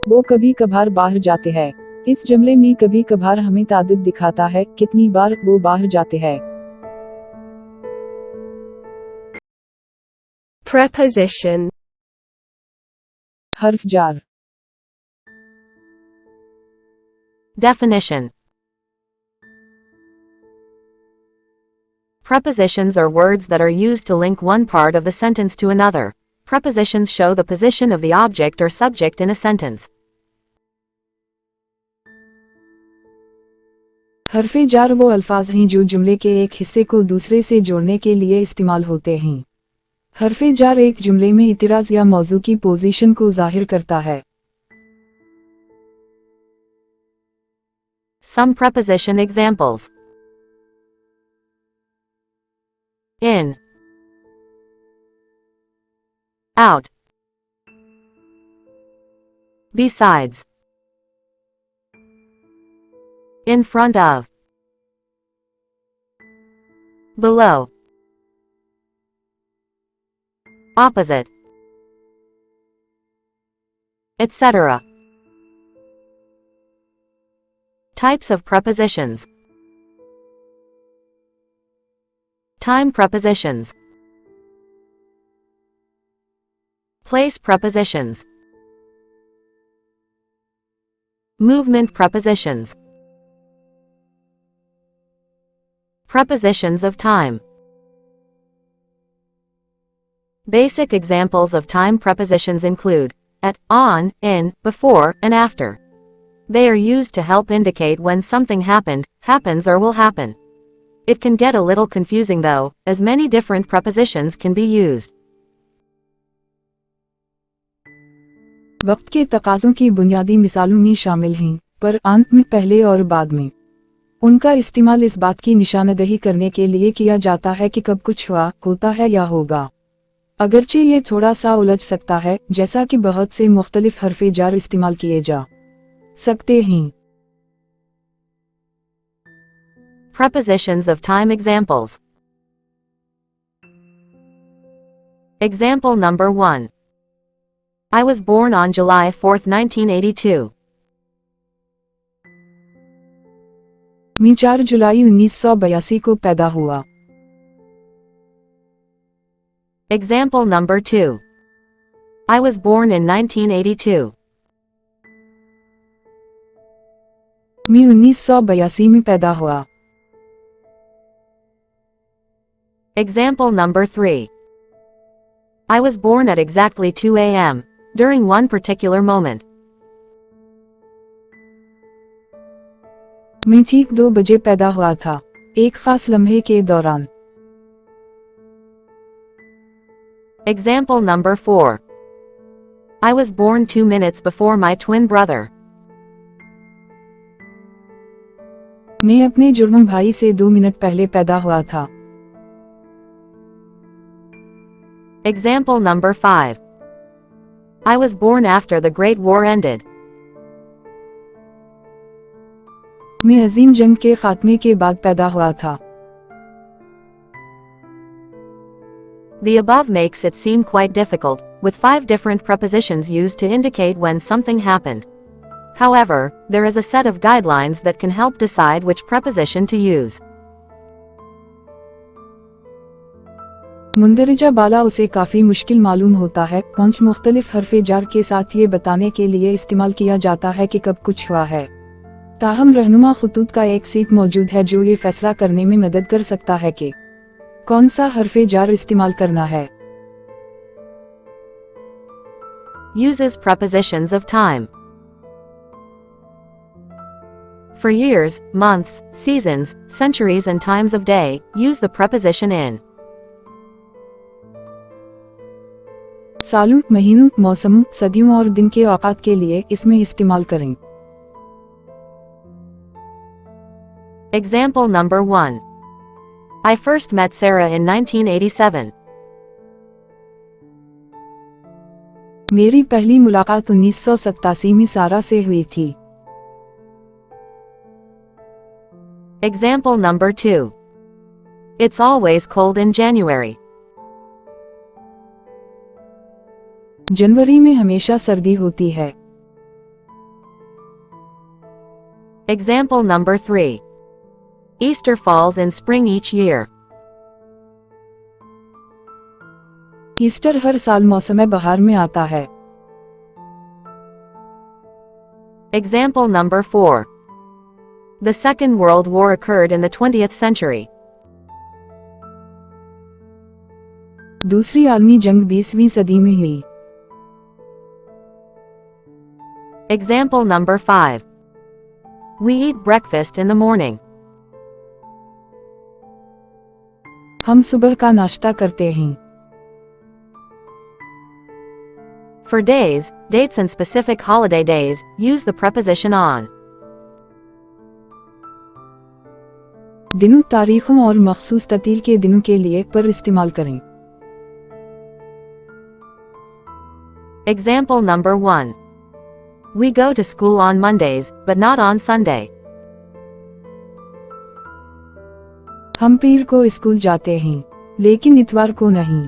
वो कभी कभार बाहर जाते हैं। इस जुमले में कभी कभार हमें तादुद दिखाता है, कितनी बार वो बाहर जाते हैं। Preposition. हर्फ jar. Definition. Prepositions are words that are used to link one part of the sentence to another. Prepositions show the position of the object or subject in a sentence. हर्फे जार वो अल्फाज हैं जो जुमले के एक हिस्से को दूसरे से जोड़ने के लिए इस्तेमाल होते हैं। हर्फे जार एक जुमले में इतिराज़ या मौजू की पोजीशन को जाहिर करता है। Some preposition examples. In, out, besides, in front of, below, opposite, etc. Types of prepositions. Time prepositions. Place prepositions. Movement prepositions. Prepositions of time. Basic examples of time prepositions include at, on, in, before, and after. They are used to help indicate when something happened, happens, or will happen. It can get a little confusing though, as many different prepositions can be used. वक्त के तकाज़ों की बुनियादी मिसालों में शामिल हैं, पर अंत में पहले और बाद में। उनका इस्तेमाल इस बात की निशानदही करने के लिए किया जाता है कि कब कुछ हुआ, होता है या होगा। अगरचे ये थोड़ा सा उलझ सकता है, जैसा कि बहुत से मुख्तलिफ हर्फे जार इस्तेमाल किए जा सकते हैं। Prepositions of time examples. Example number 1. I was born on July 4, 1982. मैं 4 जुलाई 1982 को पैदा हुआ। Example number 2. I was born in 1982. मैं 1982 में पैदा हुआ। Example number 3. I was born at exactly 2 a.m. during one particular moment. मैं ठीक 2 बजे पैदा हुआ था, एक खास लम्हे के दौरान। Example number 4. I was born 2 minutes before my twin brother. मैं अपने जुड़वा भाई से 2 मिनट पहले पैदा हुआ था। Example number 5. I was born after the Great War ended. मैं अजीम जंग के खात्मे के बाद पैदा हुआ था। The above makes it seem quite difficult, with 5 different prepositions used to indicate when something happened. However, there is a set of guidelines that can help decide which preposition to use. मुंदरजा बाला उसे काफ़ी मुश्किल मालूम होता है। पांच मुख्तलिफ हरफ़े jar के साथ ये बताने के लिए इस्तेमाल किया जाता है कि कब कुछ हुआ है। ताहम रहनुमा खतूत का एक सेट मौजूद है जो ये फैसला करने में मदद कर सकता है कि कौन सा हरफ़े जार इस्तेमाल करना है। Uses prepositions of time. For years, months, seasons, centuries and times of day, use the preposition in. सालों, महीनों, मौसमों, सदियों और दिन के औकात के लिए इसमें इस्तेमाल करें। Example number 1. I first met Sarah in 1987. मेरी पहली मुलाकात 1987 में सारा से हुई थी। Example number 2. It's always cold in January. जनवरी में हमेशा सर्दी होती है। Example number 3. Easter falls in spring each year. Easter हर साल मौसम बहार में आता है। Example number 4. The Second World War occurred in the 20th century. दूसरी आलमी जंग 20वीं सदी में हुई। Example number 5. We eat breakfast in the morning. हम सुबह का नाश्ता करते हैं। For days, dates and specific holiday days, use the preposition on. दिनों, तारीखों और मखसूस ततील के दिनों के लिए पर इस्तेमाल करें। Example number 1. We go to school on Mondays, but not on Sunday. हम पीर को स्कूल जाते हैं, लेकिन इतवार को नहीं।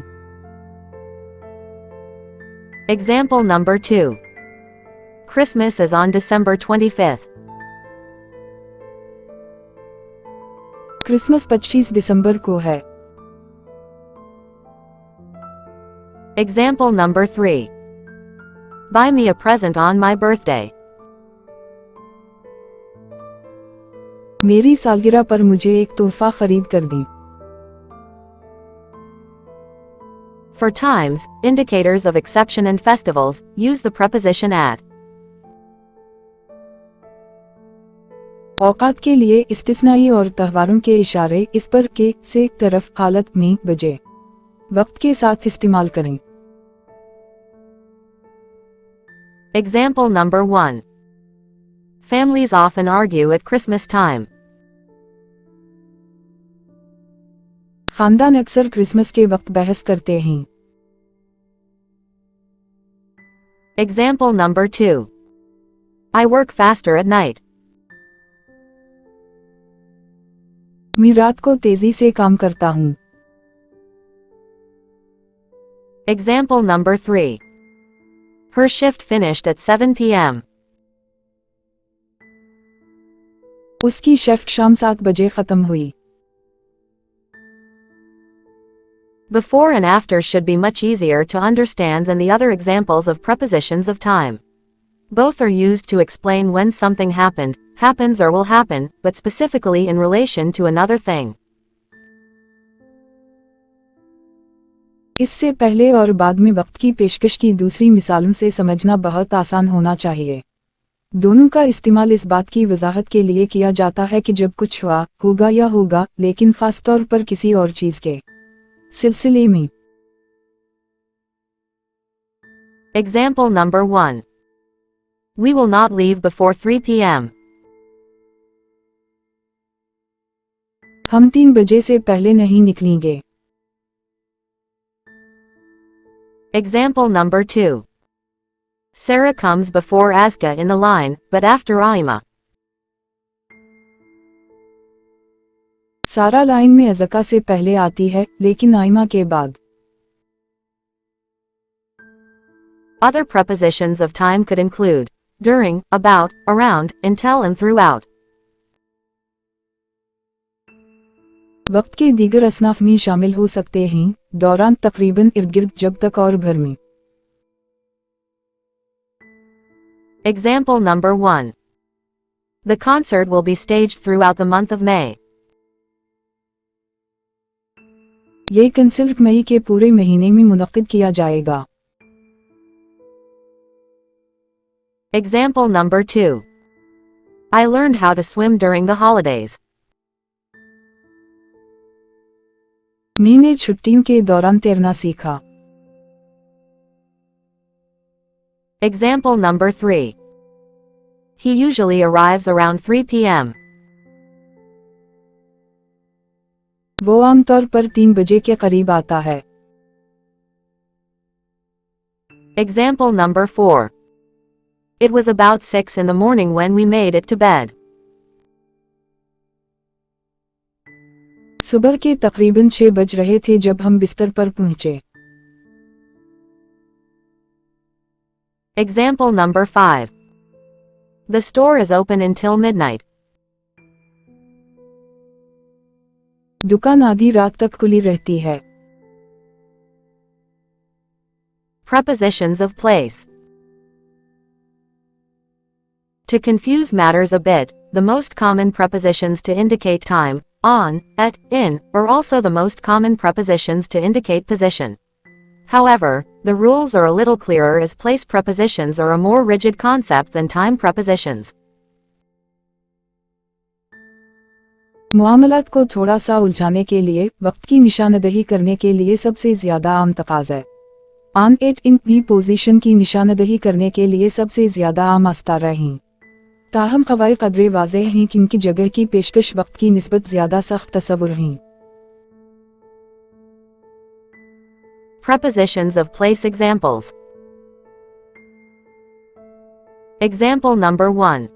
Example number 2. Christmas is on December 25th. Christmas 25 दिसंबर को है। Example number 3. Buy me a present on my birthday. मेरी सालगिरह पर मुझे एक तोहफा खरीद कर दी। For times, indicators of exception and festivals, use the preposition at. औकात के लिए इस्तिस्नाई और त्योहारों के इशारे इस पर के से तरफ हालत में बजे वक्त के साथ इस्तेमाल करें। Example number 1. Families often argue at Christmas time. खानदान अक्सर क्रिसमस के वक्त बहस करते हैं। Example number 2. I work faster at night. मैं रात को तेजी से काम करता हूँ। Example number 3. Her shift finished at 7 p.m. उसकी शिफ्ट शाम 7 बजे खत्म हुई. Before and after should be much easier to understand than the other examples of prepositions of time. Both are used to explain when something happened, happens or will happen, but specifically in relation to another thing. इससे पहले और बाद में वक्त की पेशकश की दूसरी मिसालों से समझना बहुत आसान होना चाहिए. दोनों का इस्तेमाल इस बात की वजाहत के लिए किया जाता है कि जब कुछ हुआ, होगा या होगा, लेकिन खास तौर पर किसी और चीज के सिलसिले में. Example number 1. We will not leave before 3 p.m. हम 3 बजे से पहले नहीं निकलेंगे. Example number 2. Sarah comes before Aska in the line, but after Aima. सारा लाइन में अज़का से पहले आती है, लेकिन आइमा के बाद. Other prepositions of time could include during, about, around, until and throughout. वक्त के दीगर असनाफ में शामिल हो सकते हैं, दौरान, तकरीबन, इर्द-गिर्द, जब तक और भर में. Example number 1. The concert will be staged throughout the month of May. ये कंसर्ट मई के पूरे महीने में मुनक्किद किया जाएगा. Example number 2. I learned how to swim during the holidays. मैंने छुट्टियों के दौरान तैरना सीखा. Example number 3. He usually arrives around 3 p.m. वो आमतौर पर 3 बजे के करीब आता है. Example number 4. It was about 6 in the morning when we made it to bed. सुबह के तकरीबन 6 बज रहे थे जब हम बिस्तर पर पहुंचे. Example number 5. The store is open until midnight. दुकान आधी रात तक खुली रहती है. Prepositions of place. To confuse matters a bit, the most common prepositions to indicate time, on, at, in, are also the most common prepositions to indicate position. However, the rules are a little clearer as place prepositions are a more rigid concept than time prepositions. मुआमलात को थोड़ा सा उलझाने के लिए वक्त की निशानदही करने के लिए सबसे ज्यादा आम तकाज़ा है. ऑन, एट, इन, भी पोजीशन की निशानदही करने के लिए सबसे ज्यादा आम अस्तारा हैं. ताहम क़वाइद क़दरे वाज़ेह हैं कि इनकी जगह की पेशकश वक्त की निस्बत ज्यादा सख्त तस्वुर हैं. Prepositions of place examples. Example number 1.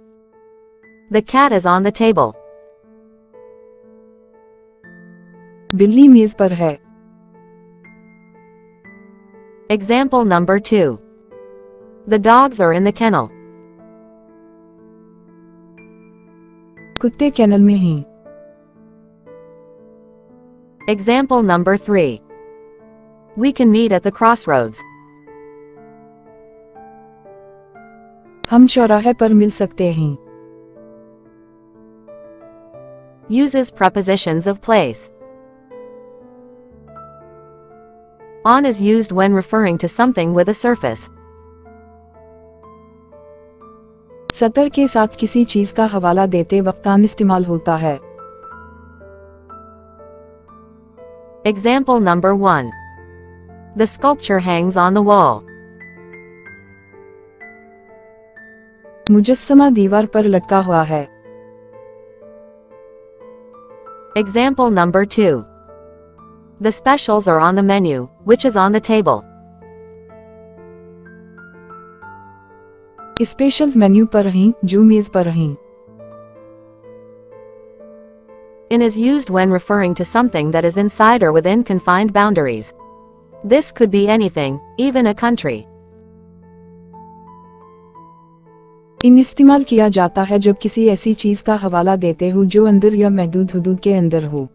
The cat is on the table. बिल्ली मेज पर है. Example number 2. The dogs are in the kennel. कुत्ते कैनल में हैं. Example number 3. We can meet at the crossroads. हम चौराहे पर मिल सकते हैं. Uses prepositions of place. On is used when referring to something with a surface. सतह के साथ किसी चीज का हवाला देते वक्त आन इस्तेमाल होता है. Example number 1. The sculpture hangs on the wall. मुजस्समा दीवार पर लटका हुआ है. Example number 2. The specials are on the menu, which is on the table. Specials menu पर हैं, जो मेज पर हैं. In is used when referring to something that is inside or within confined boundaries. This could be anything, even a country. इन इस्तेमाल किया जाता है जब किसी ऐसी चीज का हवाला देते हो जो अंदर या महदूद हुदूद के अंदर हो।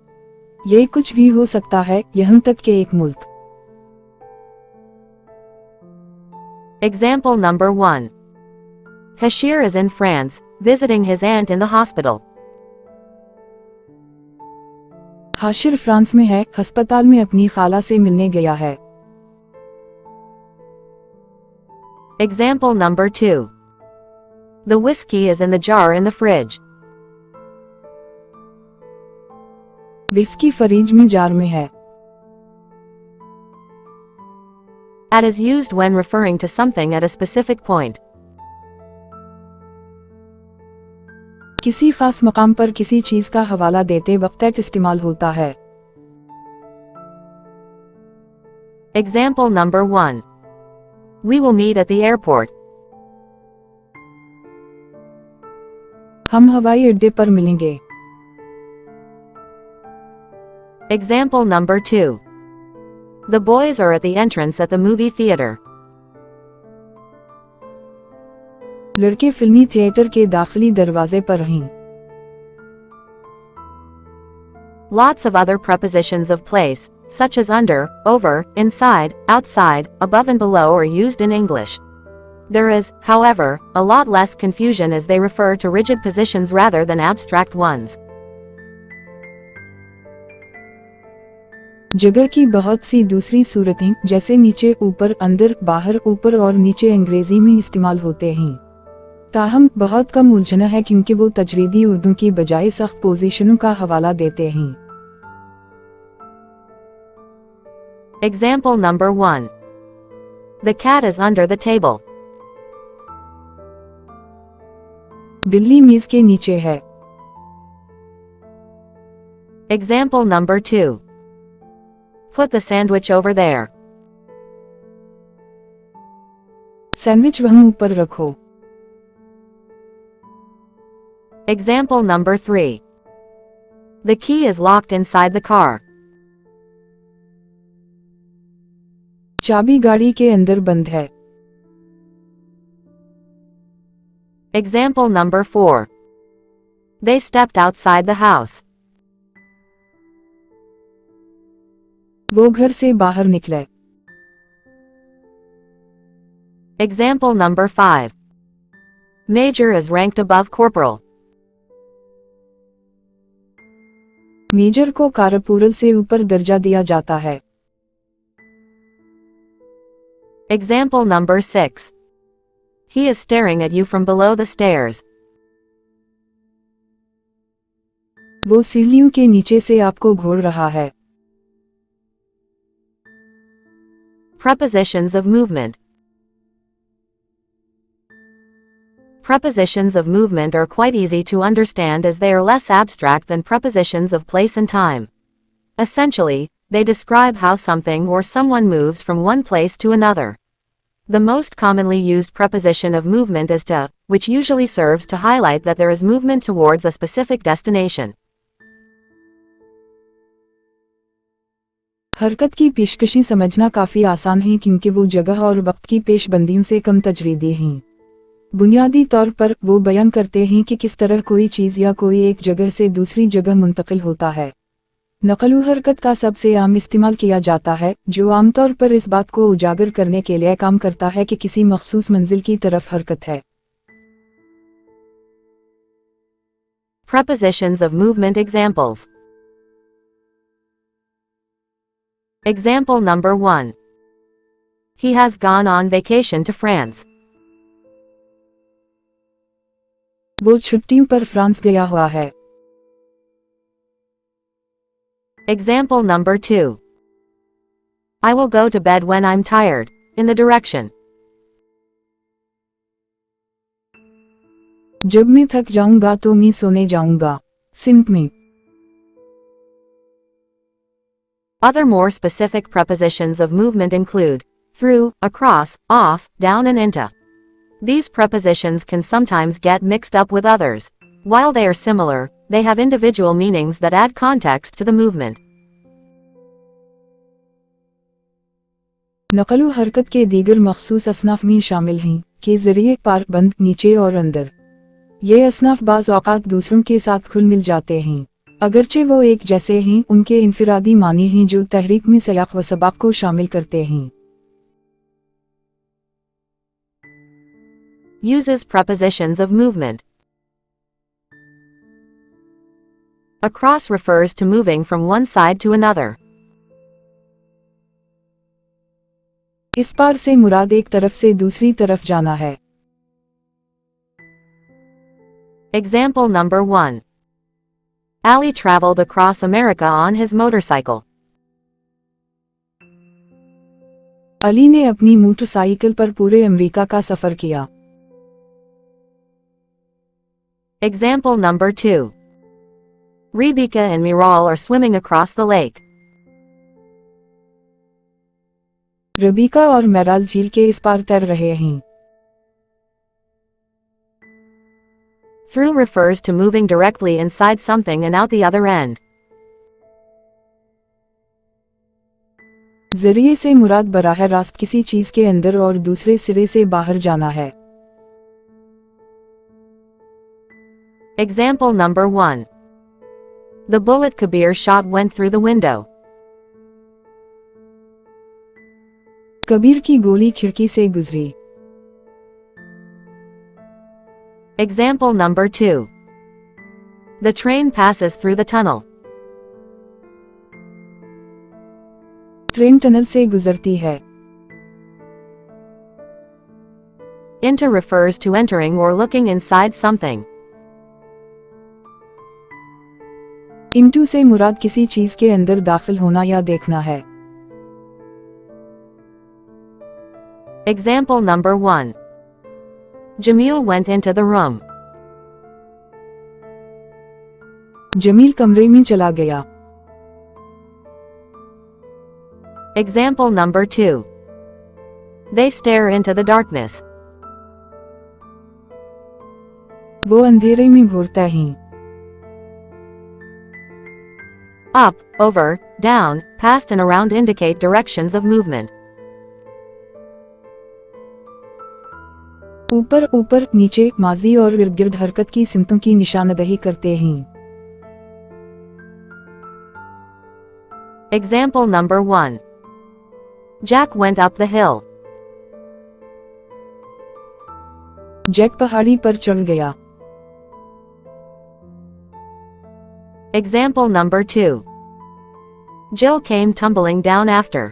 ये कुछ भी हो सकता है, यहाँ तक कि एक मुल्क। Example number 1. Hashir is in France, visiting his aunt in the hospital. Hashir France में है, अस्पताल में अपनी खाला से मिलने गया है। Example number 2. The whiskey is in the jar in the fridge. Whisky fridge में जार में है। At is used when referring to something at a specific point. किसी खास मकाम पर किसी चीज का हवाला देते वक्त एट इस्तेमाल होता है। Example number 1. We will meet at the airport. हम हवाई अड्डे पर मिलेंगे। Example number 2. The boys are at the entrance at the movie theater. लड़के फिल्मी थिएटर के दाखिली दरवाजे पर हैं। Lots of other prepositions of place, such as under, over, inside, outside, above and below are used in English. There is, however, a lot less confusion as they refer to rigid positions rather than abstract ones. जगह की बहुत सी दूसरी सूरतें जैसे नीचे, ऊपर, अंदर, बाहर, ऊपर और नीचे अंग्रेजी में इस्तेमाल होते हैं। ताहम बहुत कम उलझना है क्योंकि वो तजरीदी उर्दू की बजाय सख्त पोजीशनों का हवाला देते हैं। Example number 1. The cat is under the table. बिल्ली मेज के नीचे है। Example number 2. Put the sandwich over there. Sandwich वहां ऊपर रखो। Example number 3. The key is locked inside the car. चाबी गाड़ी के अंदर बंद है। Example number 4. They stepped outside the house. वो घर से बाहर निकले। Example number 5. Major is ranked above corporal. Major को कारपोरल से ऊपर दर्जा दिया जाता है। Example number 6. He is staring at you from below the stairs. वो सीढ़ियों के नीचे से आपको घूर रहा है। Prepositions of movement. Prepositions of movement are quite easy to understand as they are less abstract than prepositions of place and time. Essentially, they describe how something or someone moves from one place to another. The most commonly used preposition of movement is to, which usually serves to highlight that there is movement towards a specific destination. हरकत की पेशकशी समझना काफी आसान है क्योंकि वो जगह और वक्त की पेशबंदियों से कम तजरीदी हैं। बुनियादी तौर पर वो बयान करते हैं कि किस तरह कोई चीज़ या कोई एक जगह से दूसरी जगह मुंतकिल होता है। नकल हरकत का सबसे आम इस्तेमाल किया जाता है, जो आमतौर पर इस बात को उजागर करने के लिए काम करता है कि किसी मखसूस मंजिल की तरफ हरकत है। Prepositions of movement examples. Example number 1. He has gone on vacation to France. वो छुट्टियों पर फ्रांस गया हुआ है। Example number 2. I will go to bed when I'm tired, in the direction. जब मैं थक जाऊंगा तो मैं सोने जाऊंगा। सिम्त में। Other more specific prepositions of movement include through, across, off, down and into. These prepositions can sometimes get mixed up with others. While they are similar, they have individual meanings that add context to the movement. नकल हरकत के दीगर मखसूस असनाफ में शामिल हैं, के जरिए पार, बंद, नीचे और अंदर। ये असनाफ बाज़ औक़ात दूसरों के साथ खुल मिल जाते हैं, अगरचे वो एक जैसे हैं, उनके इनफिरादी मानी हैं जो तहरीक में सयाक़ व सबाक़ को शामिल करते हैं। Uses prepositions of movement. Across refers to moving from one side to another. इस पार से मुराद एक तरफ से दूसरी तरफ जाना है। Example number 1. Ali traveled across America on his motorcycle. Ali ने अपनी मोटरसाइकिल पर पूरे अमेरिका का सफर किया। Example number 2. Rebecca and Miral are swimming across the lake. रबीका और मेराल झील के इस पार तैर रहे हैं। Through refers to moving directly inside something and out the other end. जरिए से मुराद बराह रास्त किसी चीज के अंदर और दूसरे सिरे से बाहर जाना है। Example number 1. The bullet Kabir shot went through the window. Kabir की गोली खिड़की से गुजरी। Example number 2. The train passes through the tunnel. Train tunnel से गुजरती है। Into refers to entering or looking inside something. Into से मुराद किसी चीज के अंदर दाखिल होना या देखना है। Example number 1. Jamil went into the room. Jameel कमरे में चला गया। Example number 2. They stare into the darkness. वो अंधेरे में घूरता है। Up, over, down, past and around indicate directions of movement. ऊपर ऊपर, नीचे, माजी और इर्द गिर्द हरकत की सिमतों की निशानदही करते हैं। Example number 1. Jack went up the hill. Jack पहाड़ी पर चढ़ गया। Example number 2. Jill came tumbling down after.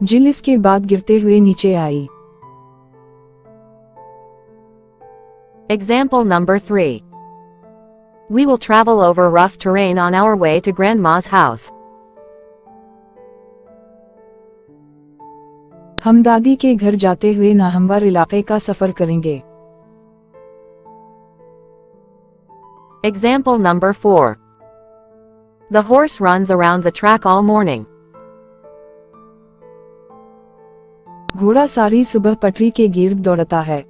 जिल इसके बाद गिरते हुए नीचे आई। Example number 3. We will travel over rough terrain on our way to Grandma's house. हम दादी के घर जाते हुए नाहमवार इलाके का सफर करेंगे। Example number 4. The horse runs around the track all morning. घोड़ा सारी सुबह पटरी के गिर्द दौड़ता है।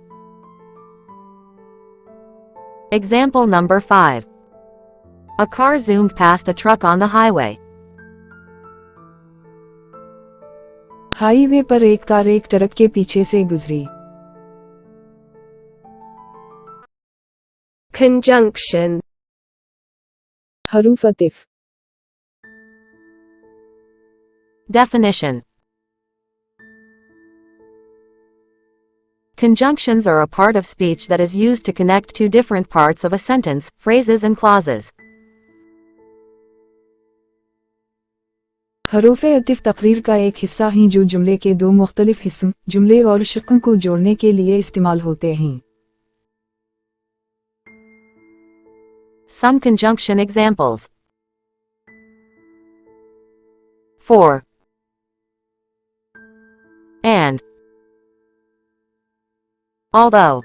Example number 5. A car zoomed past a truck on the highway. Highway पर एक कार एक ट्रक के पीछे से गुजरी। Conjunction. हरूफ Atif. Definition. Conjunctions are a part of speech that is used to connect two different parts of a sentence, phrases and clauses. हरूफ अतिफ तकरीर का एक हिस्सा हैं जो जुमले के दो मुख्तलिफ हिस्सों, जुमले और शिक्कों को जोड़ने के लिए इस्तेमाल होते हैं। Some conjunction examples. For. And. Although.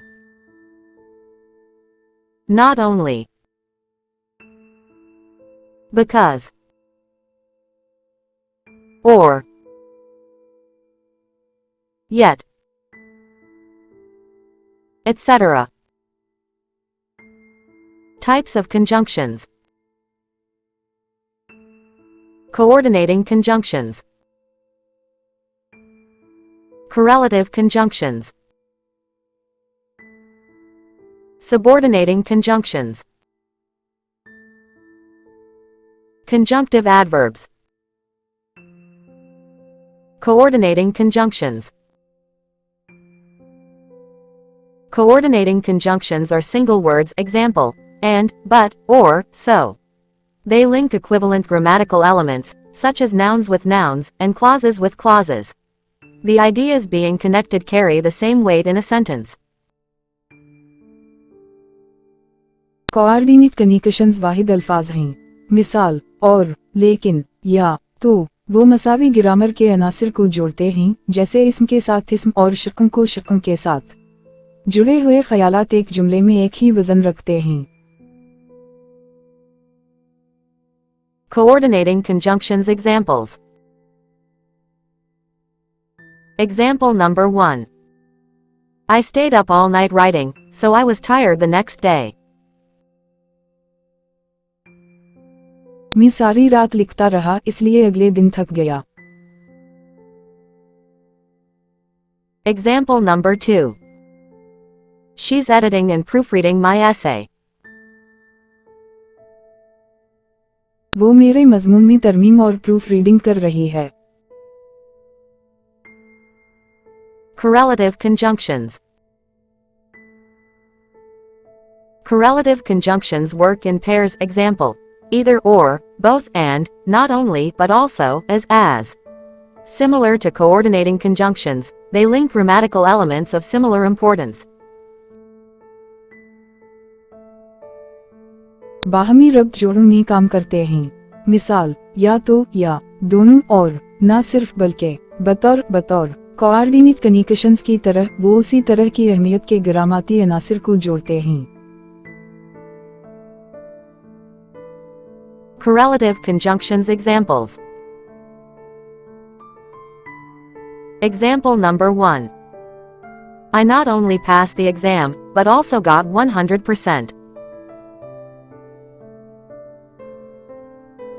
Not only. Because. Or. Yet. Etc. Types of conjunctions. Coordinating conjunctions. Correlative conjunctions. Subordinating conjunctions. Conjunctive adverbs. Coordinating conjunctions. Coordinating conjunctions are single words, example, and, but, or, so. They link equivalent grammatical elements, such as nouns with nouns, and clauses with clauses. The ideas being connected carry the same weight in a sentence. Coordinate conjunctions वाहिद अल्फाज हैं, मिसाल, और, लेकिन, या, तो, वो मसावी grammar के अनासिर को जोड़ते हैं, जैसे इसम के साथ इसम और शक्ल को शक्ल के साथ। जुड़े हुए ख्यालात एक जुमले में एक ही वजन रखते हैं। Coordinating conjunctions examples. Example number 1. I stayed up all night writing, so I was tired the next day. मैं सारी रात लिखता रहा, इसलिए अगले दिन थक गया। Example number 2. She's editing and proofreading my essay. वो मेरे मजमून में तरमीम और प्रूफ रीडिंग कर रही है। Correlative conjunctions. Correlative conjunctions work in pairs, example, either or, both and, not only but also, as. Similar to coordinating conjunctions, they link grammatical elements of similar importance. बाहमी रब्त जोड़ों में काम करते हैं, मिसाल, या तो, या, दोनों और, ना सिर्फ बल्कि, बतौर, बतौर। कोऑर्डिनेट कनिकेशंस की तरह वो उसी तरह की अहमियत के ग्रामाती अनासिर को जोड़ते हैं। Correlative conjunctions examples. Example number 1. I not only passed the exam, but also got 100%.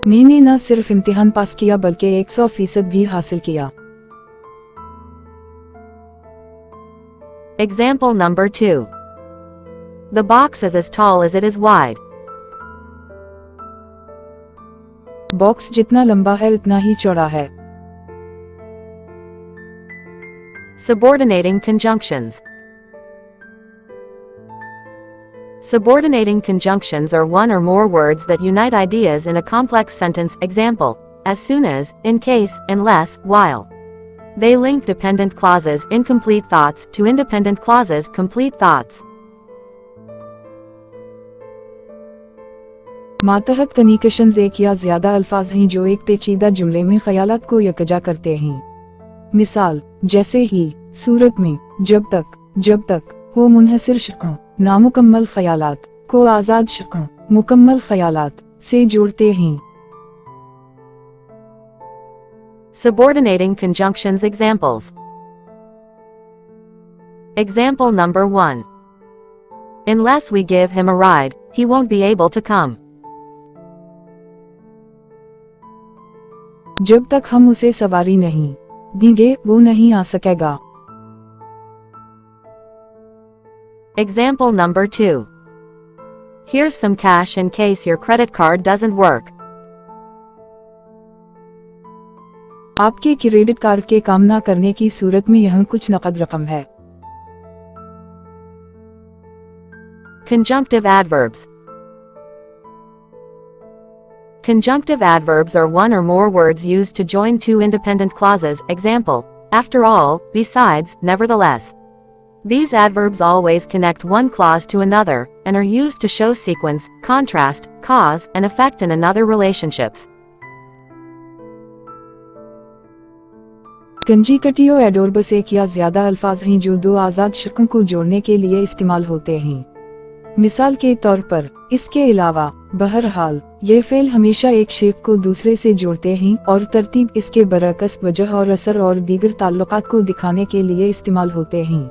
मैंने न सिर्फ इम्तिहान पास किया बल्कि 100% भी हासिल किया। Example number 2. The box is as tall as it is wide. Box जितना लंबा है उतना ही चौड़ा है। Subordinating conjunctions. Subordinating conjunctions are one or more words that unite ideas in a complex sentence, example, as soon as, in case, unless, while. They link dependent clauses, incomplete thoughts, to independent clauses, complete thoughts. मातहत कनिकेशंस एक या ज्यादा अल्फाज हैं जो एक पेचीदा जुमले में ख्यालात को यकजा करते हैं। मिसाल, जैसे ही, सूरत में, जब तक, हो मुनहसिर शक्ल, नामुकम्मल ख्यालात, को आजाद शक्ल, मुकम्मल ख्यालात, से जोड़ते हैं। Subordinating conjunctions examples. Example number 1. Unless we give him a ride, he won't be able to come. जब तक हम उसे सवारी नहीं देंगे, वो नहीं आ सकेगा। Example number 2. Here's some cash in case your credit card doesn't work. आपके क्रेडिट कार्ड के काम ना करने की सूरत में यहाँ कुछ नकद रकम है। Conjunctive adverbs. Conjunctive adverbs are one or more words used to join two independent clauses, example, after all, besides, nevertheless. These adverbs always connect one clause to another, and are used to show sequence, contrast, cause, and effect in another relationships. कंजीकटियो एडोर्बस एक या ज्यादा अल्फाज हैं जो दो आजाद शक्लों को जोड़ने के लिए इस्तेमाल होते हैं। मिसाल के तौर पर, इसके अलावा, बहरहाल, ये फेल हमेशा एक शेप को दूसरे से जोड़ते हैं और तरतीब इसके बरअक्स वजह और असर और दीगर ताल्लुकात को दिखाने के लिए इस्तेमाल होते हैं।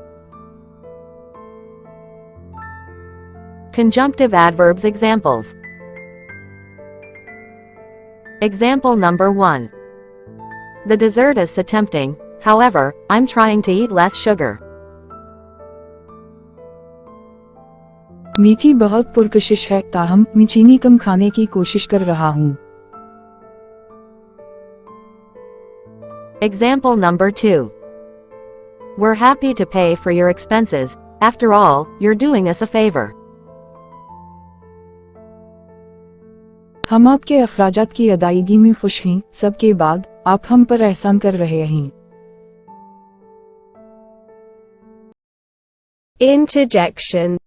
Conjunctive adverbs examples. Example number 1. The dessert is so tempting, However, I'm trying to eat less sugar. मीठी बहुत पुरकशिश है, ताहम मैं चीनी कम खाने की कोशिश कर रहा हूँ। Example number 2. We're happy to pay for your expenses. After all, you're doing us a favor. हम आपके अखराजात की अदायगी में खुश हैं, सबके बाद आप हम पर एहसान कर रहे हैं। Interjection.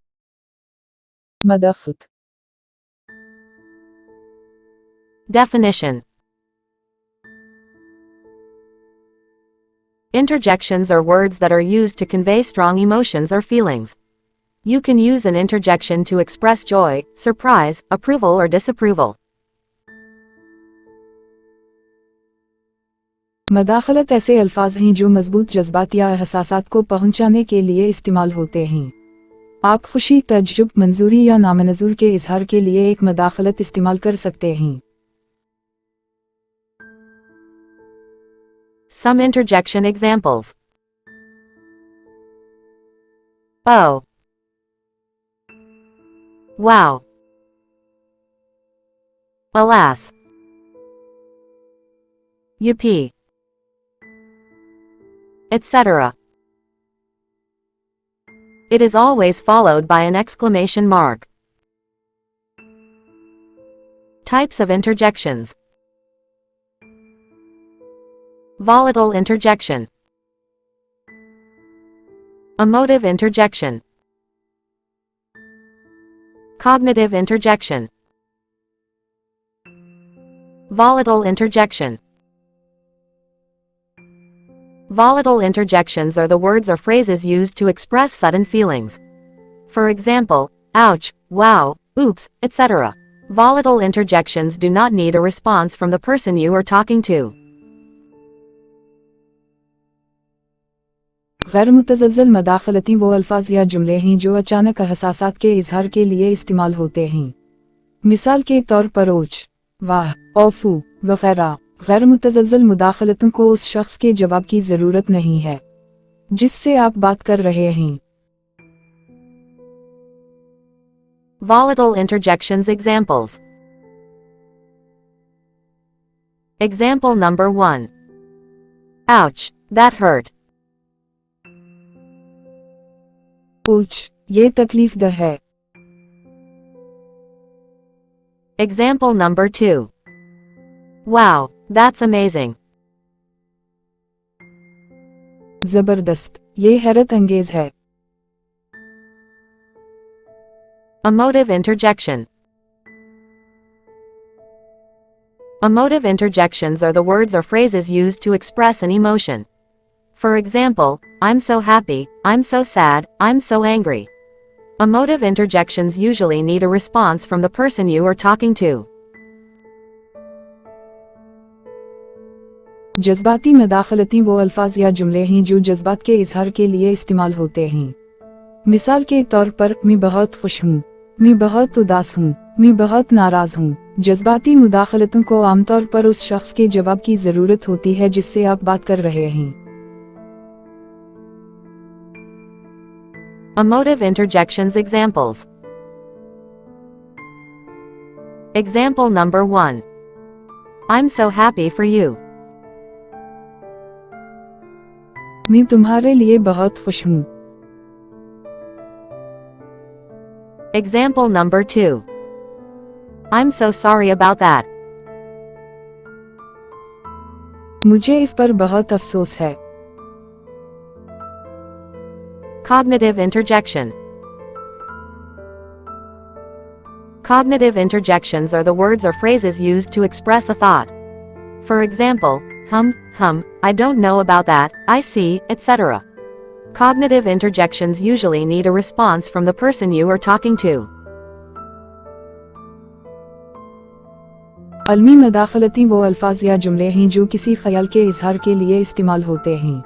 मदफ़त। Definition. Interjections are words that are used to convey strong emotions or feelings. You can use an interjection to express joy, surprise, approval or disapproval. मदाखलत ऐसे अल्फाज हैं जो मजबूत जज्बात या एहसासात को पहुंचाने के लिए इस्तेमाल होते हैं। आप खुशी, तज्जुब, मंजूरी या नामंजूर के इजहार के लिए एक मदाखलत इस्तेमाल कर सकते हैं। Some interjection examples. Oh. Wow. Alas. Yippee. Etc. It is always followed by an exclamation mark. Types of interjections. Volatile interjection. Emotive interjection. Cognitive interjection. Volatile interjection. Volatile interjections are the words or phrases used to express sudden feelings. For example, ouch, wow, oops, etc. Volatile interjections do not need a response from the person you are talking to. गैर मुतज़लज़ल मदाखलती वो अल्फाज या जुमले हैं जो अचानक एहसासात के इजहार के लिए इस्तेमाल होते हैं। मिसाल के तौर पर ओच, वाह, औफू वगैरह। गैर मुतज़लज़ल मुदाखलतों को उस शख्स के जवाब की ज़रूरत नहीं है जिससे आप बात कर रहे हैं। Volatile interjections examples. Example number 1. Ouch, that hurt. Ouch, ये तकलीफ दह है। Example number 2. Wow, that's amazing. ज़बरदस्त, ये हैरत अंगेज है। Emotive interjection. Emotive interjections are the words or phrases used to express an emotion. For example, I'm so happy, I'm so sad, I'm so angry. Emotive interjections usually need a response from the person you are talking to. जज्बाती मदाखलती वो अल्फाज या जुमले हैं जो जज्बात के इजहार के लिए इस्तेमाल होते हैं। मिसाल के तौर पर मैं बहुत खुश हूँ, मैं बहुत उदास हूँ, मैं बहुत नाराज हूँ। जज्बाती मुदाखलतों को आमतौर पर उस शख्स के जवाब की ज़रूरत होती है जिससे आप बात कर रहे हैं। Emotive interjections examples. Example number 1. I'm so happy for you. मैं तुम्हारे लिए बहुत खुश हूँ। Example number 2. I'm so sorry about that. मुझे इस पर बहुत अफसोस है। Cognitive interjection. Cognitive interjections are the words or phrases used to express a thought. For example, I don't know about that, I see, etc. Cognitive interjections usually need a response from the person you are talking to. अलमी मदाखलती वो अल्फाज या जुमले हैं जो किसी ख्याल के इजहार के लिए इस्तेमाल होते हैं।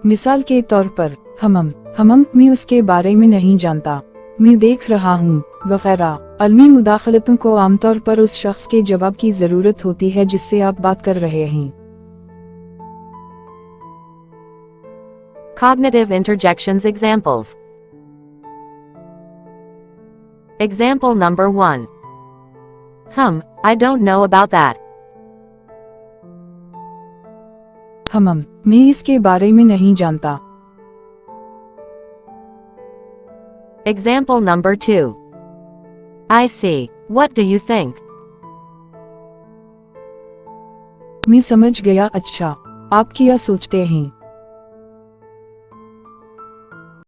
मिसाल के तौर पर हमम, मैं उसके बारे में नहीं जानता, मैं देख रहा हूँ, वगैरह। अलमी मुदाखलतों को आमतौर पर उस शख्स के जवाब की ज़रूरत होती है जिससे आप बात कर रहे हैं। Cognitive interjections examples. Example number 1. I don't know about that. मैं इसके बारे में नहीं जानता. Example number 2. I see. What do you think? मैं समझ गया. अच्छा, आप क्या सोचते हैं?